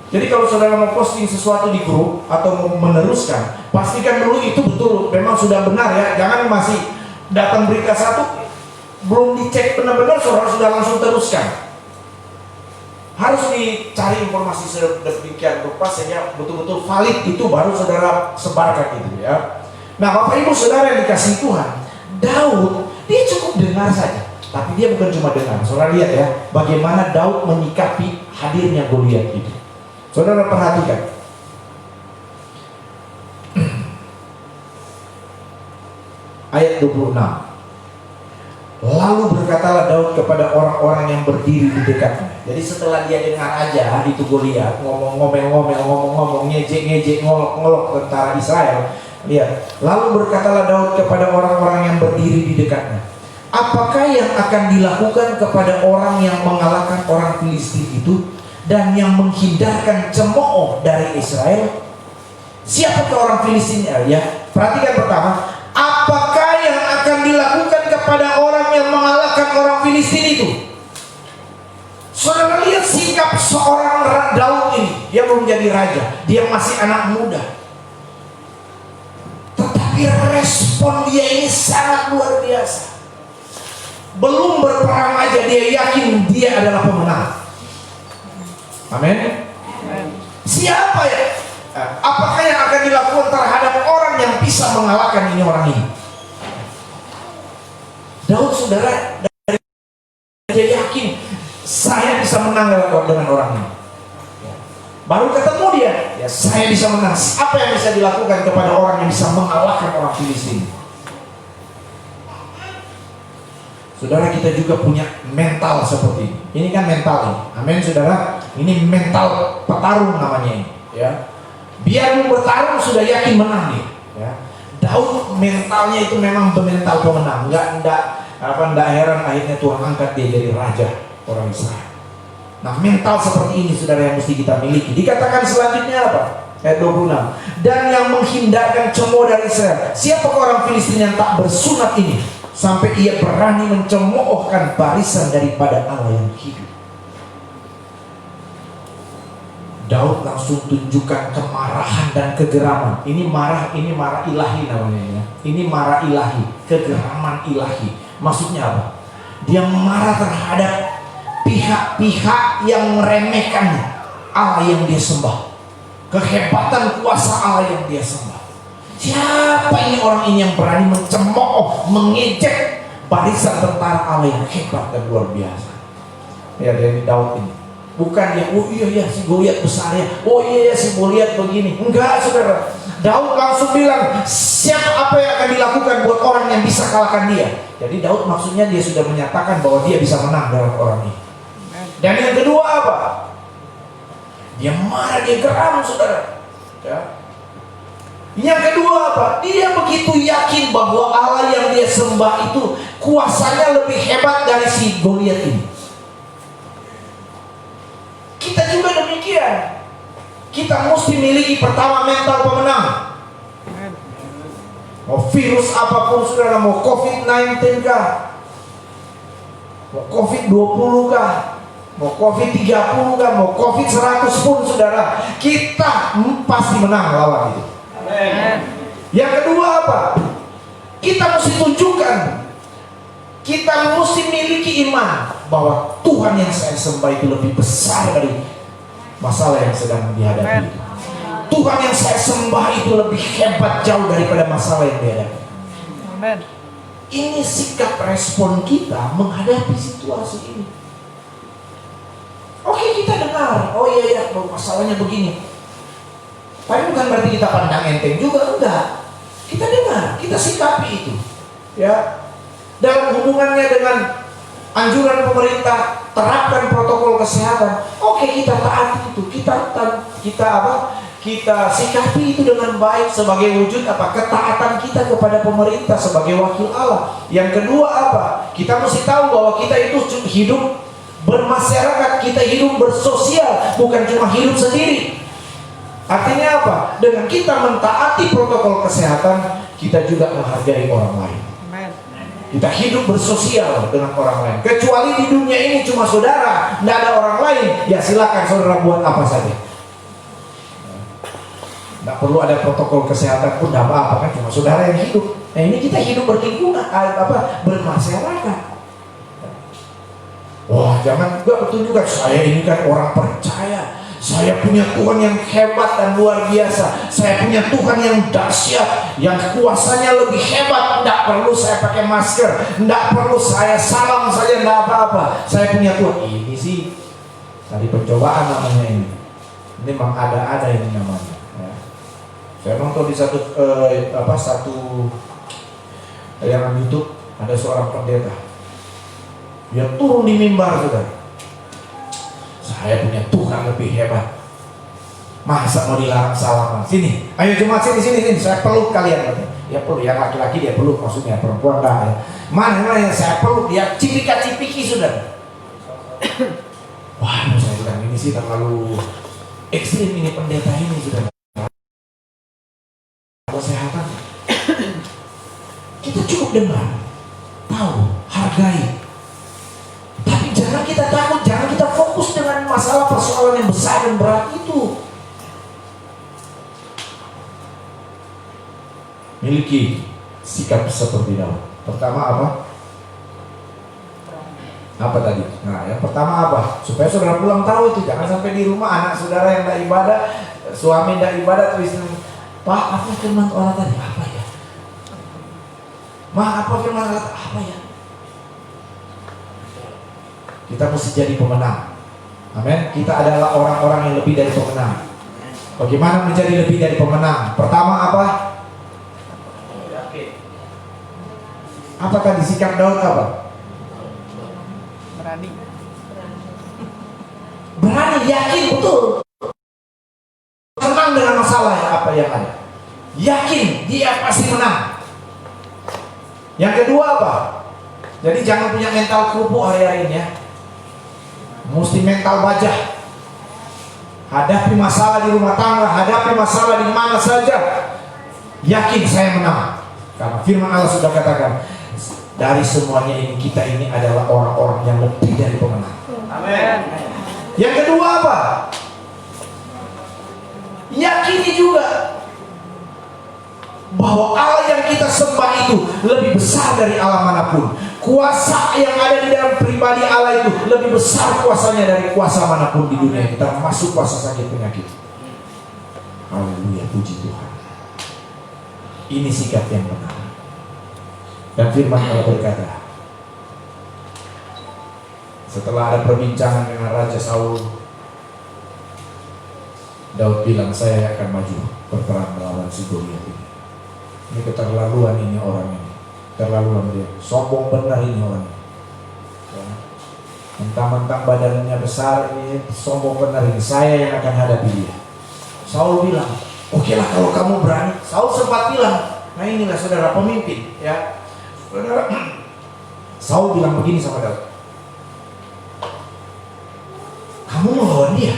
Speaker 2: Jadi kalau saudara mau posting sesuatu di grup atau mau meneruskan, pastikan dulu itu betul, memang sudah benar ya. Jangan masih datang berita satu, belum dicek benar-benar, saudara sudah langsung teruskan. Harus dicari informasi sedemikian rupa sehingga betul-betul valid, itu baru saudara sebarkan itu ya. Nah Bapak Ibu Saudara yang dikasihi Tuhan, Daud dia cukup dengar saja, tapi dia bukan cuma dengar. Saudara lihat ya, bagaimana Daud menyikapi hadirnya Goliat itu. Saudara perhatikan. Ayat 26. Lalu berkatalah Daud kepada orang-orang yang berdiri di dekatnya. Jadi setelah dia dengar aja itu Goliat ngomong-ngomel, ngejek-ngejek, ngolok tentara Israel. Lihat. Lalu berkatalah Daud kepada orang-orang yang berdiri di dekatnya. Apakah yang akan dilakukan kepada orang yang mengalahkan orang Filistin itu dan yang menghindarkan cemooh dari Israel? Siapakah orang Filistin ya? Perhatikan pertama, apakah yang akan dilakukan kepada orang yang mengalahkan orang Filistin itu? Saudara lihat sikap seorang Daud ini. Dia belum jadi raja, dia masih anak muda. Tetapi respon dia ini sangat luar biasa. Belum berperang aja dia yakin dia adalah pemenang. Amin. Siapa ya? Apakah yang akan dilakukan terhadap orang yang bisa mengalahkan ini orang ini? Daud saudara dari dia yakin saya bisa menang dengan orang ini. Baru ketemu dia, ya saya bisa menang. Apa yang bisa dilakukan kepada orang yang bisa mengalahkan orang Filistin? Saudara, kita juga punya mental seperti ini. Ini kan mental ini. Amin, saudara. Ini mental petarung namanya ini. Ya. Biar mau bertarung sudah yakin menang dia. Ya. Daud mentalnya itu memang mental pemenang. Enggak heran akhirnya Tuhan angkat dia jadi raja orang Israel. Nah, mental seperti ini saudara yang mesti kita miliki. Dikatakan selanjutnya apa? Ayat 26. Dan yang menghindarkan cemooh dari Israel. Siapakah orang Filistin yang tak bersunat ini, sampai ia berani mencemoohkan barisan daripada Allah yang hidup? Daud langsung tunjukkan kemarahan dan kegeraman. Ini marah ilahi namanya ya. Ini marah ilahi, kegeraman ilahi. Maksudnya apa? Dia marah terhadap pihak-pihak yang meremehkan Allah yang dia sembah, kehebatan kuasa Allah yang dia sembah. Siapa ini orang ini yang berani mencemooh, mengejek barisan tentara Allah yang hebat dan luar biasa? Ya, dari Daud ini. Bukan dia, oh iya si Goliat besar ya, oh iya si Goliat begini. Enggak, saudara. Daud langsung bilang, siapa apa yang akan dilakukan buat orang yang bisa kalahkan dia. Jadi Daud maksudnya dia sudah menyatakan bahwa dia bisa menang dalam orang ini. Dan yang kedua apa? Dia marah, dia geram, saudara. Ya. Yang kedua apa? Dia begitu yakin bahwa Allah yang dia sembah itu kuasanya lebih hebat dari si Goliat ini. Kita juga demikian. Kita mesti miliki pertama mental pemenang. Mau virus apapun saudara, mau COVID-19 kah, mau COVID-20 kah, mau COVID-30 kah, mau COVID-100 pun saudara, kita pasti menang lawan itu. Amen. Yang kedua apa? Kita mesti tunjukkan, kita mesti miliki iman bahwa Tuhan yang saya sembah itu lebih besar dari masalah yang sedang dihadapi. Tuhan yang saya sembah itu lebih hebat jauh daripada masalah yang dihadapi. Amen. Ini sikap respon kita menghadapi situasi ini. Oke, kita dengar, oh iya masalahnya begini. Tapi bukan berarti kita pandang enteng juga, enggak. Kita dengar, kita sikapi itu. Ya. Dalam hubungannya dengan anjuran pemerintah, terapkan protokol kesehatan. Oke, kita taati itu. Kita sikapi itu dengan baik sebagai wujud apa? Ketaatan kita kepada pemerintah sebagai wakil Allah. Yang kedua apa? Kita mesti tahu bahwa kita itu hidup bermasyarakat, kita hidup bersosial, bukan cuma hidup sendiri. Artinya apa? Dengan kita mentaati protokol kesehatan, kita juga menghargai orang lain. Kita hidup bersosial dengan orang lain. Kecuali di dunia ini cuma saudara, tidak ada orang lain, ya silakan saudara buat apa saja. Tidak perlu ada protokol kesehatan pun, tidak apa-apa kan, cuma saudara yang hidup. Nah ini kita hidup berlingkungan, bermasyarakat. Wah, jangan juga bertunjukkan saya ini kan orang percaya. Saya punya Tuhan yang hebat dan luar biasa. Saya punya Tuhan yang dahsyat, yang kuasanya lebih hebat. Tidak perlu saya pakai masker, tidak perlu saya salam saja, tidak apa-apa. Saya punya Tuhan. Ini sih tadi pencobaan namanya ini. Ini memang ada ini namanya. Ya. Saya nonton di satu tayangan YouTube, ada seorang pendeta. Dia turun di mimbar, saudara. Saya punya Tuhan lebih hebat. Masa mau dilarang salaman? Sini, ayo jemaat sini. Saya peluk kalian. Ya peluk, yang laki-laki dia peluk, maksudnya perempuan dah. Ya. Mana yang saya peluk, dia cipika-cipiki sudah. Wah, saya bilang ini sih terlalu ekstrim ini pendeta ini sudah. Kesehatan. Kita cukup dengar, tahu, hargai. Tapi jangan kita takut, jangan kita fokus dengan masalah persoalan yang besar dan berat itu. Miliki sikap seperti Daud. Pertama apa? Apa tadi? Nah, yang pertama apa? Supaya saudara pulang tahu itu. Jangan sampai di rumah anak saudara yang tidak ibadah, suami tidak ibadah, terus Pak, apa firman Allah tadi? Apa ya? Ma, apa firman Allah? Apa ya? Kita mesti jadi pemenang. Amin. Kita adalah orang-orang yang lebih dari pemenang. Bagaimana menjadi lebih dari pemenang? Pertama apa? Apa tadi sikap Daud apa? Berani, yakin betul. Tenang dengan masalah apa yang ada. Yakin dia pasti menang. Yang kedua apa? Jadi jangan punya mental kerupuk hari-hari ini ya. Mesti mental baja. Hadapi masalah di rumah tangga, hadapi masalah di mana saja. Yakin saya menang. Karena firman Allah sudah katakan, dari semuanya ini kita ini adalah orang-orang yang lebih dari pemenang.
Speaker 3: Amin.
Speaker 2: Yang kedua apa? Yakini juga bahwa Allah yang kita sembah itu lebih besar dari Allah manapun. Kuasa yang ada di dalam pribadi Allah itu lebih besar kuasanya dari kuasa manapun di dunia ini, termasuk kuasa sakit penyakit. Haleluya, puji Tuhan. Ini sikap yang benar. Dan firman Allah berkata, setelah ada perbincangan dengan Raja Saul, Daud bilang, saya akan maju berperang melawan si Goliat ini. Ini keterlaluan ini orang ini, terlaluan dia, sombong benar ini orang ini. Ya. Mentang-mentang badannya besar ini, sombong benar ini, saya yang akan hadapi dia. Saul bilang, oke lah kalau kamu berani. Saul sempat bilang, nah inilah saudara pemimpin, ya. Saudara, Saul bilang begini sama Daud, kamu melawan dia.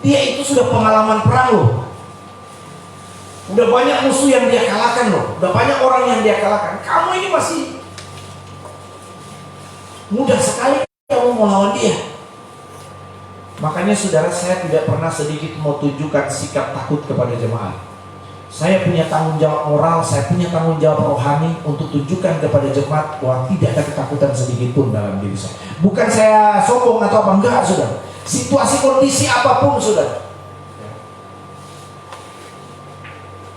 Speaker 2: Dia itu sudah pengalaman perang loh. Udah banyak musuh yang dia kalahkan loh. Udah banyak orang yang dia kalahkan. Kamu ini masih mudah sekali kamu melawan dia. Makanya saudara, saya tidak pernah sedikit mau tunjukkan sikap takut kepada jemaat. Saya punya tanggung jawab moral, saya punya tanggung jawab rohani untuk tunjukkan kepada jemaat bahwa tidak ada ketakutan sedikit pun dalam diri saya. Bukan saya sombong atau apa, enggak saudara. Situasi kondisi apapun saudara.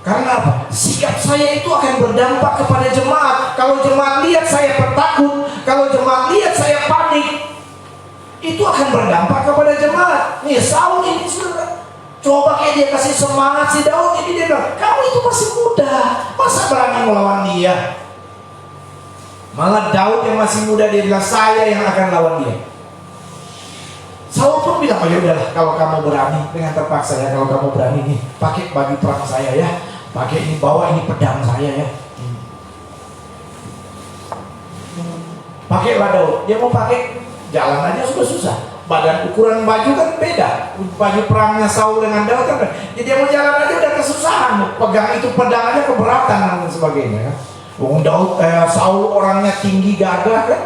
Speaker 2: Karena apa? Sikap saya itu akan berdampak kepada jemaat. Kalau jemaat lihat saya bertakut, kalau jemaat lihat saya panik, itu akan berdampak kepada jemaat. Nih Saul ini saudara, coba kayak dia kasih semangat si Daud ini, dia bilang, kamu itu masih muda, masa berani melawan dia? Malah Daud yang masih muda, dia bilang, saya yang akan lawan dia. Saul pun bilang, oh yaudahlah, kalau kamu berani, dengan terpaksa ya, kalau kamu berani nih, pakai baju perang saya ya, pakai ini, bawa ini pedang saya ya. Pakailah Daud, dia mau pakai, jalan aja sudah susah. Badan ukuran baju kan beda. Baju perangnya Saul dengan Daud kan beda. Jadi dia mau jalan aja udah kesusahan. Pegang itu pedang aja keberatan dan sebagainya kan. Saul orangnya tinggi gagah kan.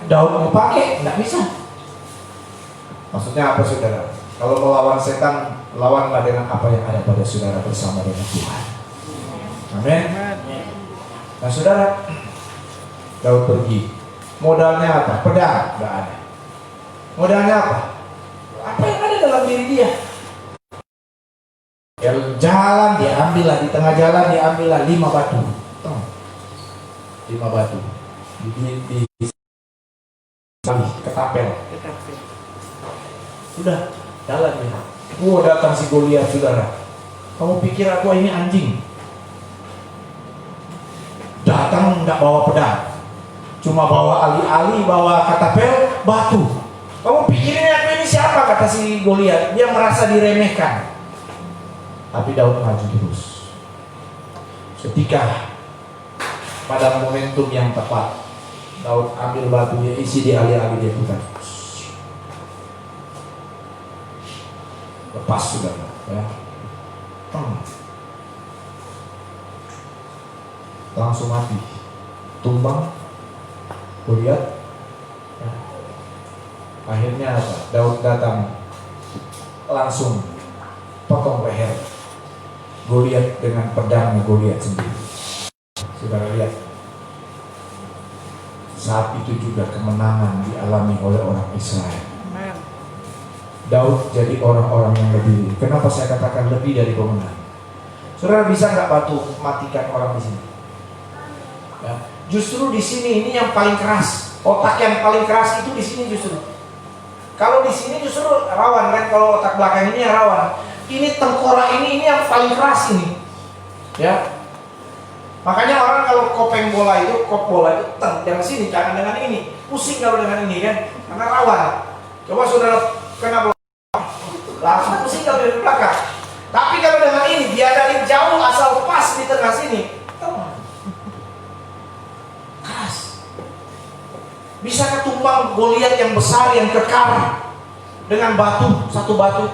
Speaker 2: Daud mau pakai nggak bisa. Maksudnya apa saudara? Kalau melawan setan, lawanlah dengan apa yang ada pada saudara bersama dengan Tuhan. Amin. Nah saudara, Daud pergi. Modalnya apa? Pedang? Nggak ada. Modalnya apa? Apa yang ada dalam diri dia? Ya, jalan dia ambillah, di tengah jalan dia ambillah 5 batu. 5 batu. Di ketapel. Sudah, jalan dia. Datang si Goliat saudara. Kamu pikir aku ini anjing? Datang nggak bawa pedang. Cuma bawa ali-ali, bawa katapel, batu. Kamu pikirin aku ini siapa, kata si Goliat. Dia merasa diremehkan. Tapi Daud maju terus. Ketika pada momentum yang tepat, Daud ambil batu, dia isi di ali-ali, dia putar. Lepas sudah ya. Langsung mati. Tumbang Goliat. Akhirnya apa? Daud datang, langsung potong leher Goliat dengan pedangnya Goliat sendiri. Saudara lihat, saat itu juga kemenangan dialami oleh orang Israel. Daud jadi orang-orang yang lebih. Kenapa saya katakan lebih dari pemenang? Saudara bisa nggak batu matikan orang di sini? Ya. Justru di sini ini yang paling keras. Otak yang paling keras itu di sini justru. Kalau di sini justru rawan kan, kalau otak belakang ini yang rawan. Ini tengkorak ini yang paling keras ini. Ya. Makanya orang kalau kopeng bola itu, kop bola itu dengan sini, jangan dengan ini. Pusing kalau dengan ini kan, karena rawan. Coba saudara kena bola, langsung pusing kalau dari belakang. Tapi kalau dengan ini, dia dari jauh asal pas di tengah sini, keras. Bisa ketumbang Goliat yang besar, yang kekar dengan batu, satu batu.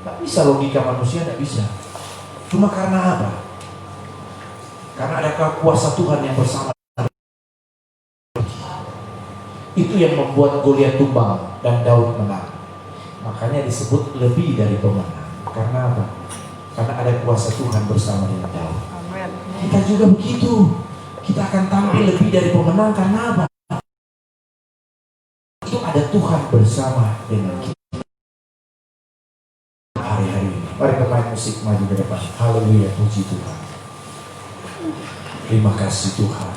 Speaker 2: Nggak bisa, logika manusia nggak bisa. Cuma karena apa? Karena ada kuasa Tuhan yang bersama. Itu yang membuat Goliat tumbang dan Daud menang. Makanya disebut lebih dari pemenang. Karena apa? Karena ada kuasa Tuhan bersama dengan Daud. Kita juga begitu. Kita akan tampil lebih dari pemenang karena apa? Itu ada Tuhan bersama dengan kita. Hari-hari ini. Mari pemain musik maju ke depan. Haleluya, puji Tuhan. Terima kasih Tuhan.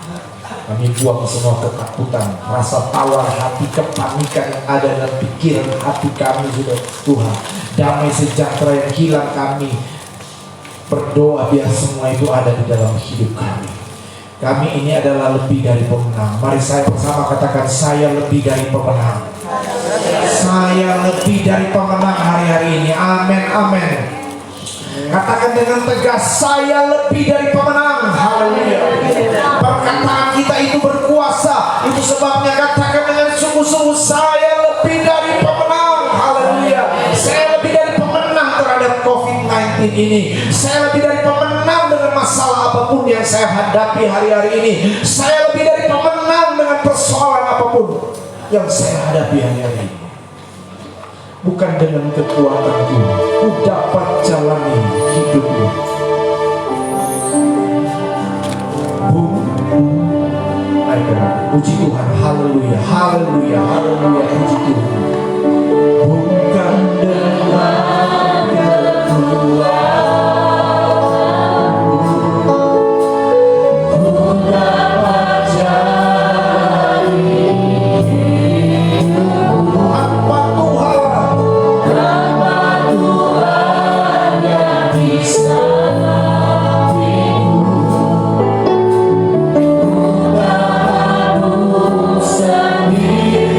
Speaker 2: Kami buang semua ketakutan, rasa tawar hati, kepanikan yang ada dalam pikiran hati kami sudah Tuhan. Damai sejahtera yang hilang kami berdoa biar semua itu ada di dalam hidup kami. Kami ini adalah lebih dari pemenang. Mari saya bersama katakan, saya lebih dari pemenang. Saya lebih dari pemenang hari-hari ini. Amin, amin. Katakan dengan tegas, saya lebih dari pemenang. Haleluya. Perkataan kita itu berkuasa. Itu sebabnya katakan dengan sungguh-sungguh, saya lebih dari pemenang. Haleluya. Saya lebih dari pemenang terhadap COVID-19 ini. Saya lebih dari pemenang dengan masalah apapun yang saya hadapi hari-hari ini. Saya lebih dari pemenang dengan persoalan apapun yang saya hadapi hari-hari ini. Bukan dengan kekuatanku, ku dapat jalani hidupku. Puji Tuhan, haleluya, haleluya, haleluya, puji Tuhan. Bukan dengan kekuatanku, ku dapat jalani hidupku. Apa Tuhan yang bisa sendiri.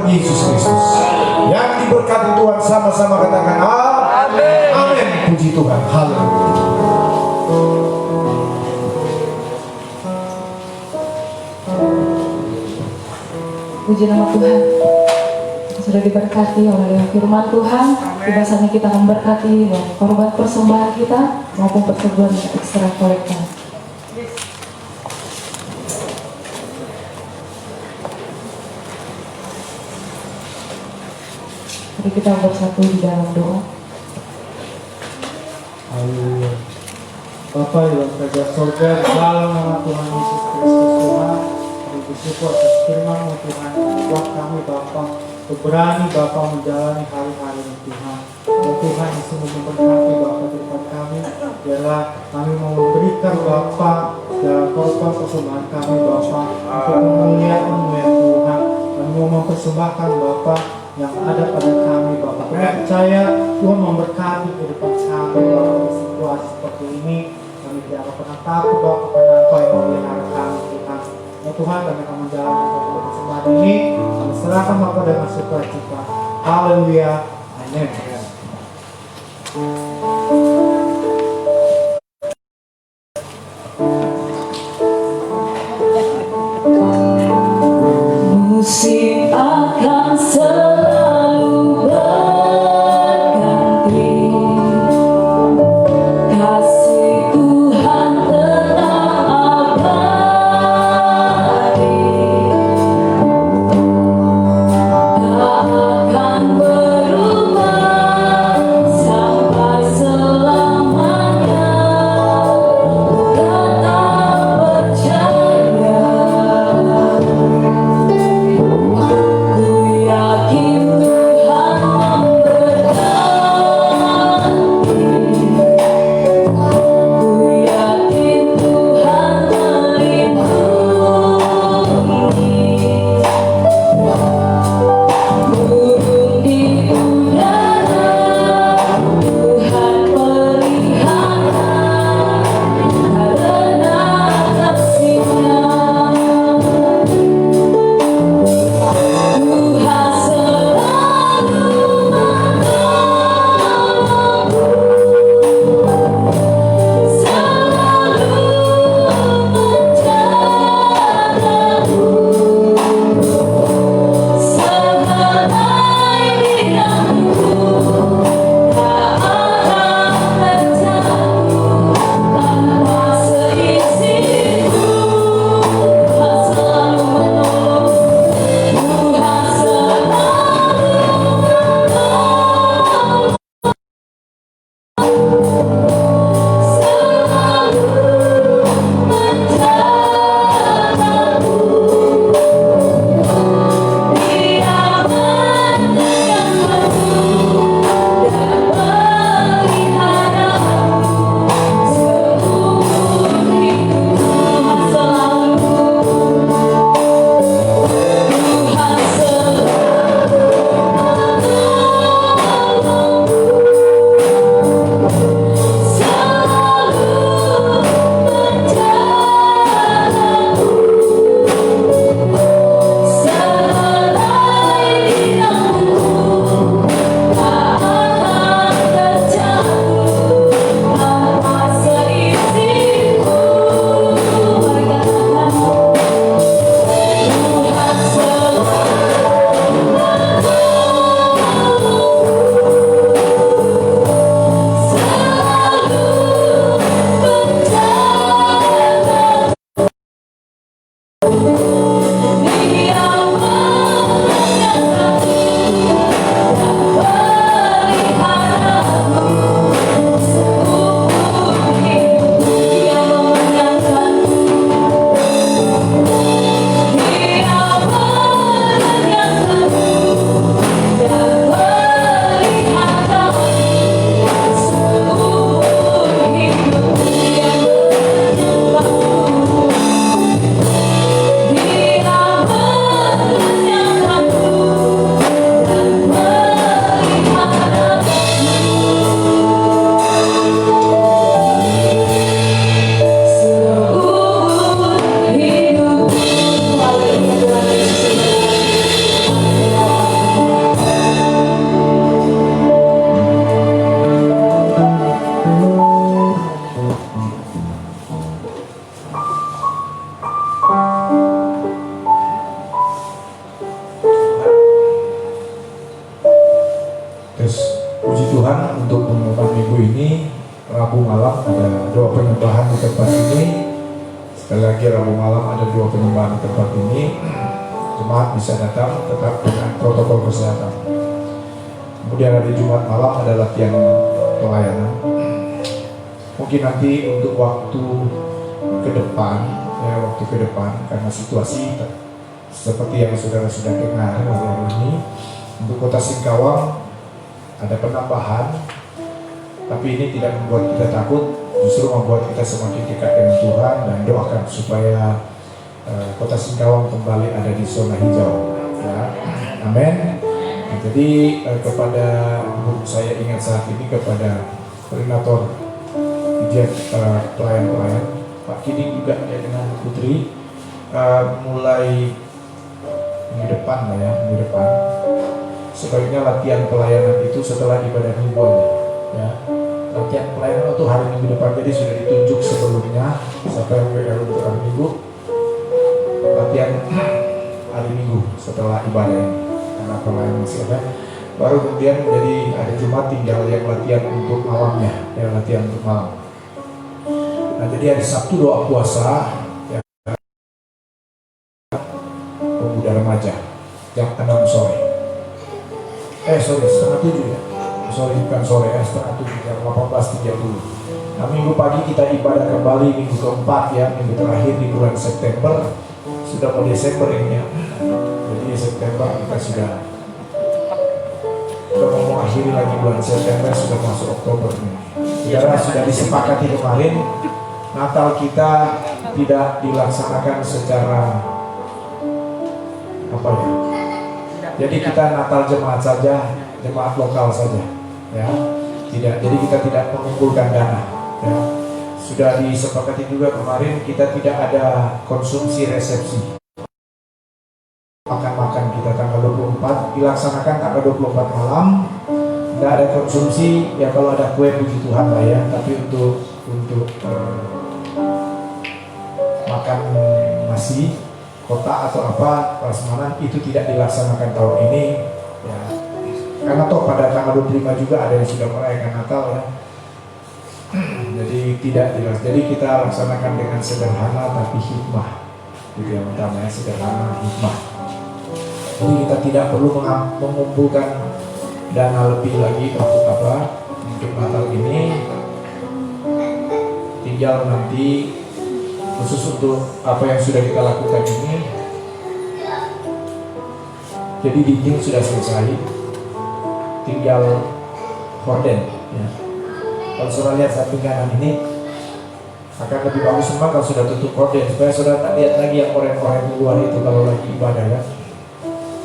Speaker 2: Yesus Kristus. Yang diberkati Tuhan sama-sama katakan amin. Amin. Puji Tuhan. Haleluya.
Speaker 1: Puji nama Tuhan. Sudah diberkati oleh firman Tuhan. Tiba saatnya kita memberkati korban persembahan kita maupun persembahan ekstra kolektor. Mari kita bersatu di dalam doa.
Speaker 4: Haleluya. Bapa yang kerja surga, dalam nama Tuhan Yesus Kristus Tuhan, kami bersyukur atas firman-Mu Tuhan. Buat kami Bapa, berani Bapa menjalani hari-hari ini Tuhan. Dan Tuhan yang sungguh memberkati Bapa di depan kami, biarlah kami mau memberikan Bapa dalam korban persembahan kami Bapa untuk memuliakan-Mu ya Tuhan. Kami mau mempersembahkan Bapa yang ada pada kami Bapa. Kami percaya Tuhan memberkati kehidupan kami Bapa di situasi seperti ini. Kami tidak akan pernah takut Bapa karena Engkau yang memelihara kami Tuhan. Ya Tuhan, kami akan menjalankan persembahan ini. Kami serahkan Bapa dengan sukacita. Haleluya. Amin.
Speaker 1: Musim akan selalu berganti, kasih Tuhan tetap abadi, tak akan berubah sampai selamanya. Tetap percaya.
Speaker 2: Puji Tuhan untuk pengumuman minggu ini, Rabu malam ada 2 penyembahan di tempat ini. Sekali lagi Rabu malam ada 2 penyembahan di tempat ini. Jemaat bisa datang tetap dengan protokol kesehatan. Kemudian hari Jumat malam ada latihan pelayanan. Mungkin nanti untuk waktu ke depan, karena situasi seperti yang saudara sudah dengar hari ini, untuk Kota Singkawang ada penambahan, tapi ini tidak membuat kita takut, justru membuat kita semakin dekat dengan Tuhan dan doakan supaya Kota Singkawang kembali ada di zona hijau. Ya. Amin. Nah, jadi kepada saya ingat saat ini kepada koordinator ujian pelayan-pelayan Pak Kiding juga ya dengan Putri mulai minggu depan sebaiknya latihan pelayanan itu setelah ibadah mingguan ya. Latihan pelayanan itu hari Minggu depan, jadi sudah ditunjuk sebelumnya sampai untuk hari Minggu, latihan hari Minggu setelah ibadah ini karena pelayanan masih ada, baru kemudian jadi hari Jumat tinggal yang latihan untuk malamnya, yang latihan untuk malam. Nah, jadi hari Sabtu doa puasa ya, pemuda remaja jam 6 sore. Sorry, setengah 7 ya. Bukan sore, setengah 7 jam 18.30. Nah, minggu pagi kita ibadah kembali minggu keempat ya, minggu terakhir di bulan September. Sudah mau Desember ini ya. Jadi September kita sudah mau mengakhiri lagi bulan September, sudah masuk Oktober ini. Saudara, sudah disepakati kemarin Natal kita tidak dilaksanakan secara apa ya? Jadi kita Natal jemaat saja, jemaat lokal saja, ya. Tidak, jadi kita tidak mengumpulkan dana, ya. Sudah disepakati juga kemarin kita tidak ada konsumsi resepsi. Makan-makan kita tanggal 24 dilaksanakan tanggal 24 malam. Tidak ada konsumsi, ya kalau ada kue puji Tuhan lah ya. Tapi untuk makan nasi kota atau apa prasmanan itu tidak dilaksanakan tahun ini ya. Karena toh pada tanggal 25 juga ada yang sudah merayakan Natal ya. Jadi tidak jelas. Jadi kita laksanakan dengan sederhana tapi hikmah. Itu yang utama ya, sederhana hikmah. Jadi kita tidak perlu mengumpulkan dana lebih lagi untuk apa? Untuk Natal ini. Tinggal nanti khusus untuk apa yang sudah kita lakukan ini. Jadi dinding sudah selesai, tinggal horden ya. Kalau saudara lihat samping kanan ini akan lebih bagus semua kalau sudah tutup horden, supaya saudara tak lihat lagi yang oren-oren di luar itu kalau lagi ibadah ya.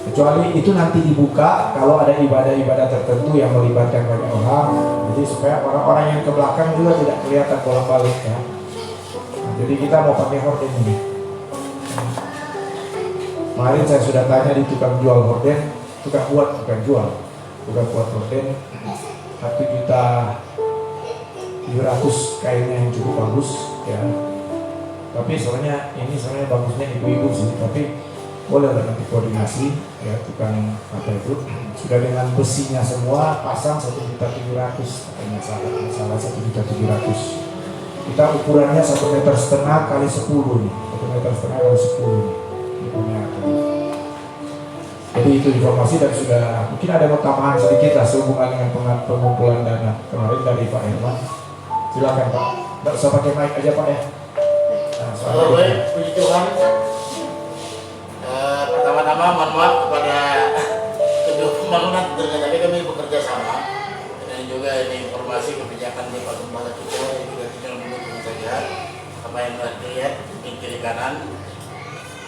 Speaker 2: Kecuali itu nanti dibuka kalau ada ibadah-ibadah tertentu yang melibatkan banyak orang, jadi supaya orang-orang yang ke belakang juga tidak kelihatan bolak-balik ya. Jadi kita mau pakai horden ini. Kemarin saya sudah tanya di tukang jual horden, bukan buat horden, 1.700.000 kainnya yang cukup bagus ya. Tapi soalnya bagusnya ibu-ibu sih, tapi boleh lah nanti koordinasi ya tukang apa itu sudah dengan besinya semua pasang 1.700.000 katanya salah 1.700.000. Kita ukurannya 1,5 meter kali 10 nih, 1,5 meter kali 10 nih. Jadi itu informasi dan sudah mungkin ada tambahan sedikit lah sehubungan dengan pengumpulan dana kemarin dari Pak Herman. Silakan Pak, nggak usah pakai mic aja Pak ya.
Speaker 3: Nah, baik, puji Tuhan. Pertama-tama mohon maaf kepada kedua pembangunan, tapi kami bekerja sama. Dan juga ini informasi kebijakan di Pak Gembala kita yang juga tinggal mendukung saja apa yang telah dilihat di kiri kanan.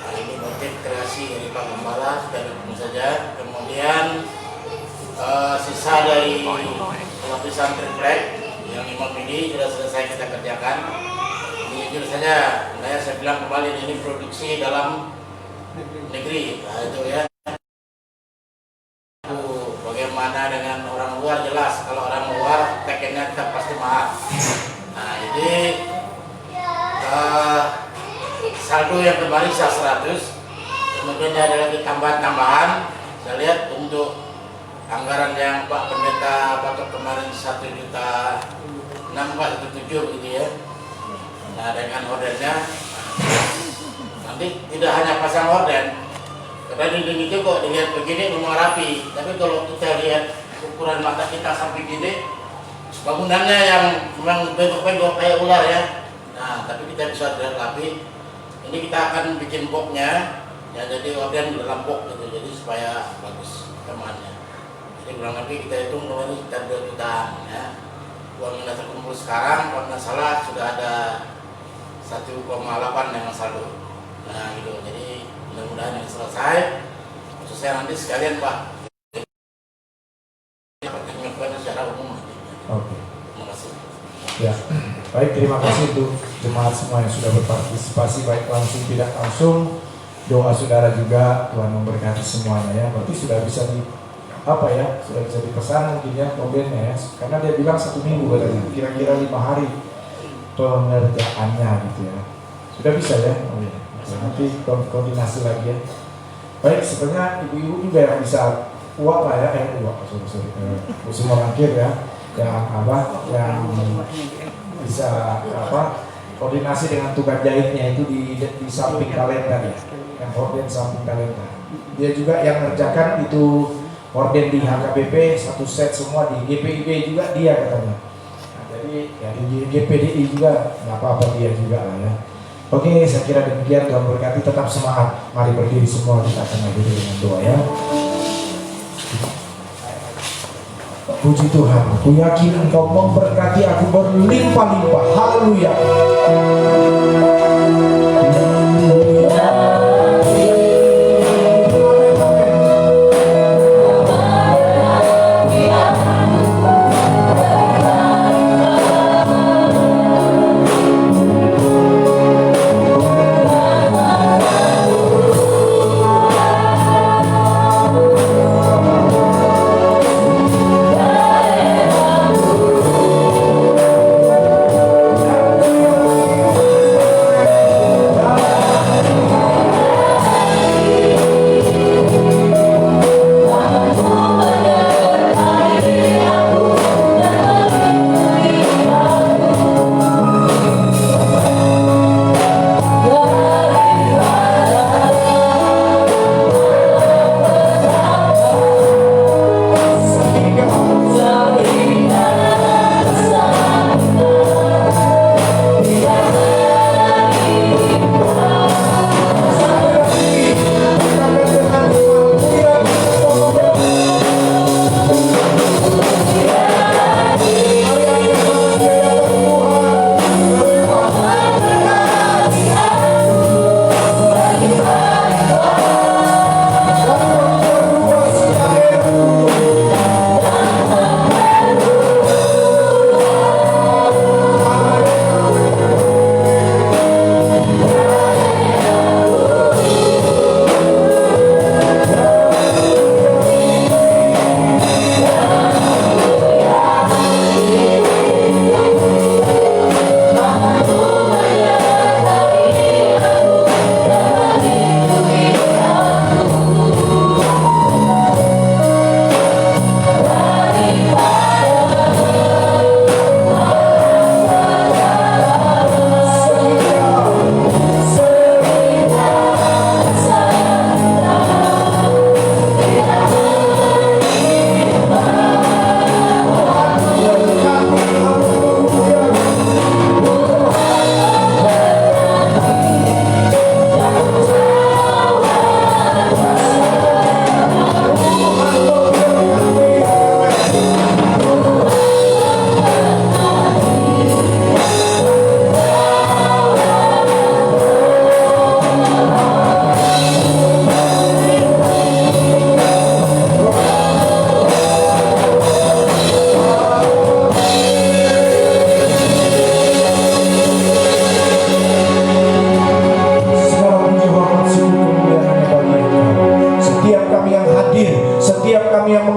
Speaker 3: Nah, ini motif kreasi dari Pak Gembala kita dukung saja. Kemudian sisa dari pelapisan triplek yang 5 mili sudah selesai kita kerjakan. Ini jujur saja, saya bilang kembali ini produksi dalam negeri. Nah, itu ya. Bagaimana dengan orang luar, jelas kalau orang luar tekennya tetap pasti mahal. Nah, ini saldo yang kembali 100, kemudian ada lagi tambahan. Saya lihat untuk anggaran yang Pak Pendeta patok kemarin 1.600.000 gitu ya. Nah dengan ordernya nanti tidak hanya pasang orden, karena dinding itu kok dilihat begini memang rapi, tapi kalau kita lihat ukuran mata kita sampai gini, bangunannya yang memang bengkok-bengkok kayak ular ya. Nah tapi kita bisa lihat rapi. Ini kita akan bikin boxnya ya, jadi orden dalam box gitu, jadi supaya bagus temannya. Jadi kurang lebih kita hitung ini sekitar 2 jutaan ya. Uang yang terkumpul sekarang kalau nggak salah sudah ada 1,8 yang saldo. Nah gitu, jadi mudah-mudahan ini selesai. Maksud saya nanti sekalian Pak pertunjukan secara umum.
Speaker 2: Oke.
Speaker 3: Terima kasih.
Speaker 2: Ya, baik, terima kasih untuk jemaat semua yang sudah berpartisipasi baik langsung tidak langsung. Doa saudara juga Tuhan memberkati semuanya ya. Berarti sudah bisa sudah bisa dipesan mungkin ya mobilnya ya. Karena dia bilang 1 minggu katanya, kira-kira 5 hari pengerjaannya gitu ya. Sudah bisa ya. Oh, ya. Nanti koordinasi lagi ya. Baik, sebenarnya ibu-ibu juga yang bisa uang lah ya, semua rangkir ya. Yang bisa koordinasi dengan tukang jahitnya itu di samping kalender ya, yang horden samping kalender. Dia juga yang ngerjakan itu horden di HKBP 1 set semua, di GPIB juga dia katanya. Nah, jadi ya di GPDI juga nggak apa-apa dia juga lah ya. Oke, saya kira demikian. Tuhan berkati, tetap semangat. Mari berdiri semua, kita akan akhiri dengan doa ya. Puji Tuhan, aku yakin Engkau memberkati aku berlimpah-limpah. Haleluya.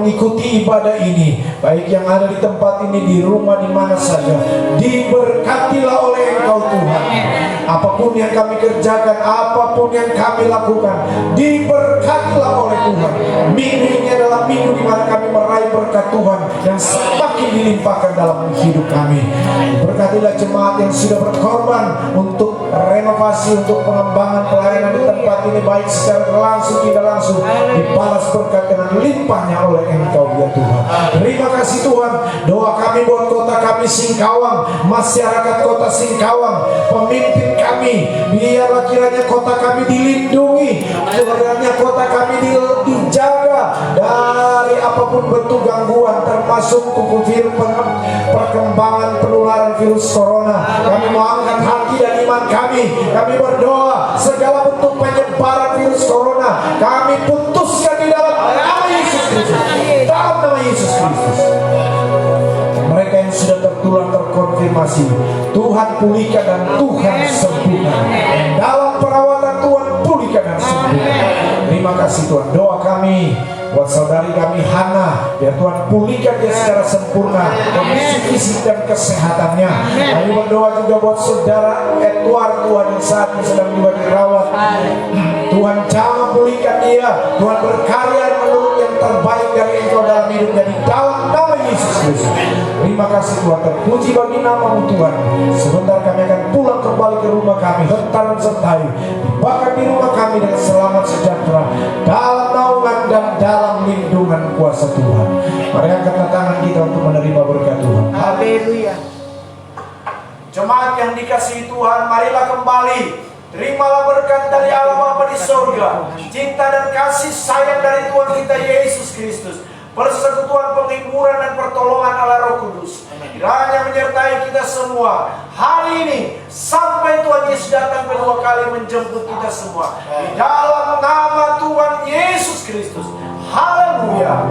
Speaker 2: mengikuti ibadah ini, baik yang ada di tempat ini, di rumah, di mana saja, diberkatilah oleh Engkau Tuhan. Apapun yang kami kerjakan, apapun yang kami lakukan, diberkatilah oleh Tuhan. Minggu ini adalah minggu di mana kami meraih berkat Tuhan yang semakin dilimpahkan dalam hidup kami. Berkatilah jemaat yang sudah berkorban untuk renovasi, untuk pengembangan pelayanan di tempat ini, baik secara langsung tidak langsung, dibalas berkat dengan limpahnya oleh Engkau ya Tuhan. Terima kasih Tuhan. Doa kami buat kota kami Singkawang, masyarakat kota Singkawang, pemimpin kami, biarlah kiranya kota kami dilindungi, kiranya kota kami dijaga dari apapun bentuk gangguan, termasuk perkembangan penularan virus corona. Kami mau angkat hati dan iman kami berdoa segala bentuk penyebaran virus corona kami putuskan di dalam nama Yesus Kristus. Dalam nama Yesus Kristus. Mereka yang sudah tertular terkonfirmasi, Tuhan pulihkan dan Tuhan sembuhkan. Dalam perawatan Tuhan pulihkan dan sembuhkan. Terima kasih Tuhan. Doa kami buat saudari kami Hana, biar Tuhan pulihkan dia secara sempurna kondisi fisik dan kesehatannya. Kami berdoa juga buat saudara Edward Tuhan yang saat ini sedang juga dirawat. Tuhan jamah pulihkan dia. Tuhan berkarya menurut yang terbaik dari Engkau dalam hidupnya di dalam nama Yesus Kristus. Terima kasih Tuhan, terpuji bagi nama-Mu Tuhan. Sebentar kami akan pulang kembali ke rumah kami, hentaran sertai dibakar di rumah kami dengan selamat sejahtera dalam naungan dan dalam lindungan kuasa Tuhan. Mari angkat tangan kita untuk menerima berkat Tuhan.
Speaker 5: Haleluya.
Speaker 2: Jemaat yang dikasihi Tuhan, marilah kembali. Terimalah berkat dari Allah Bapa di sorga, cinta dan kasih sayang dari Tuhan kita Yesus Kristus, persekutuan penghiburan dan pertolongan Allah Roh Kudus kiranya menyertai kita semua hari ini sampai Tuhan Yesus datang kedua kali menjemput kita semua di dalam nama Tuhan Yesus Kristus. Haleluya.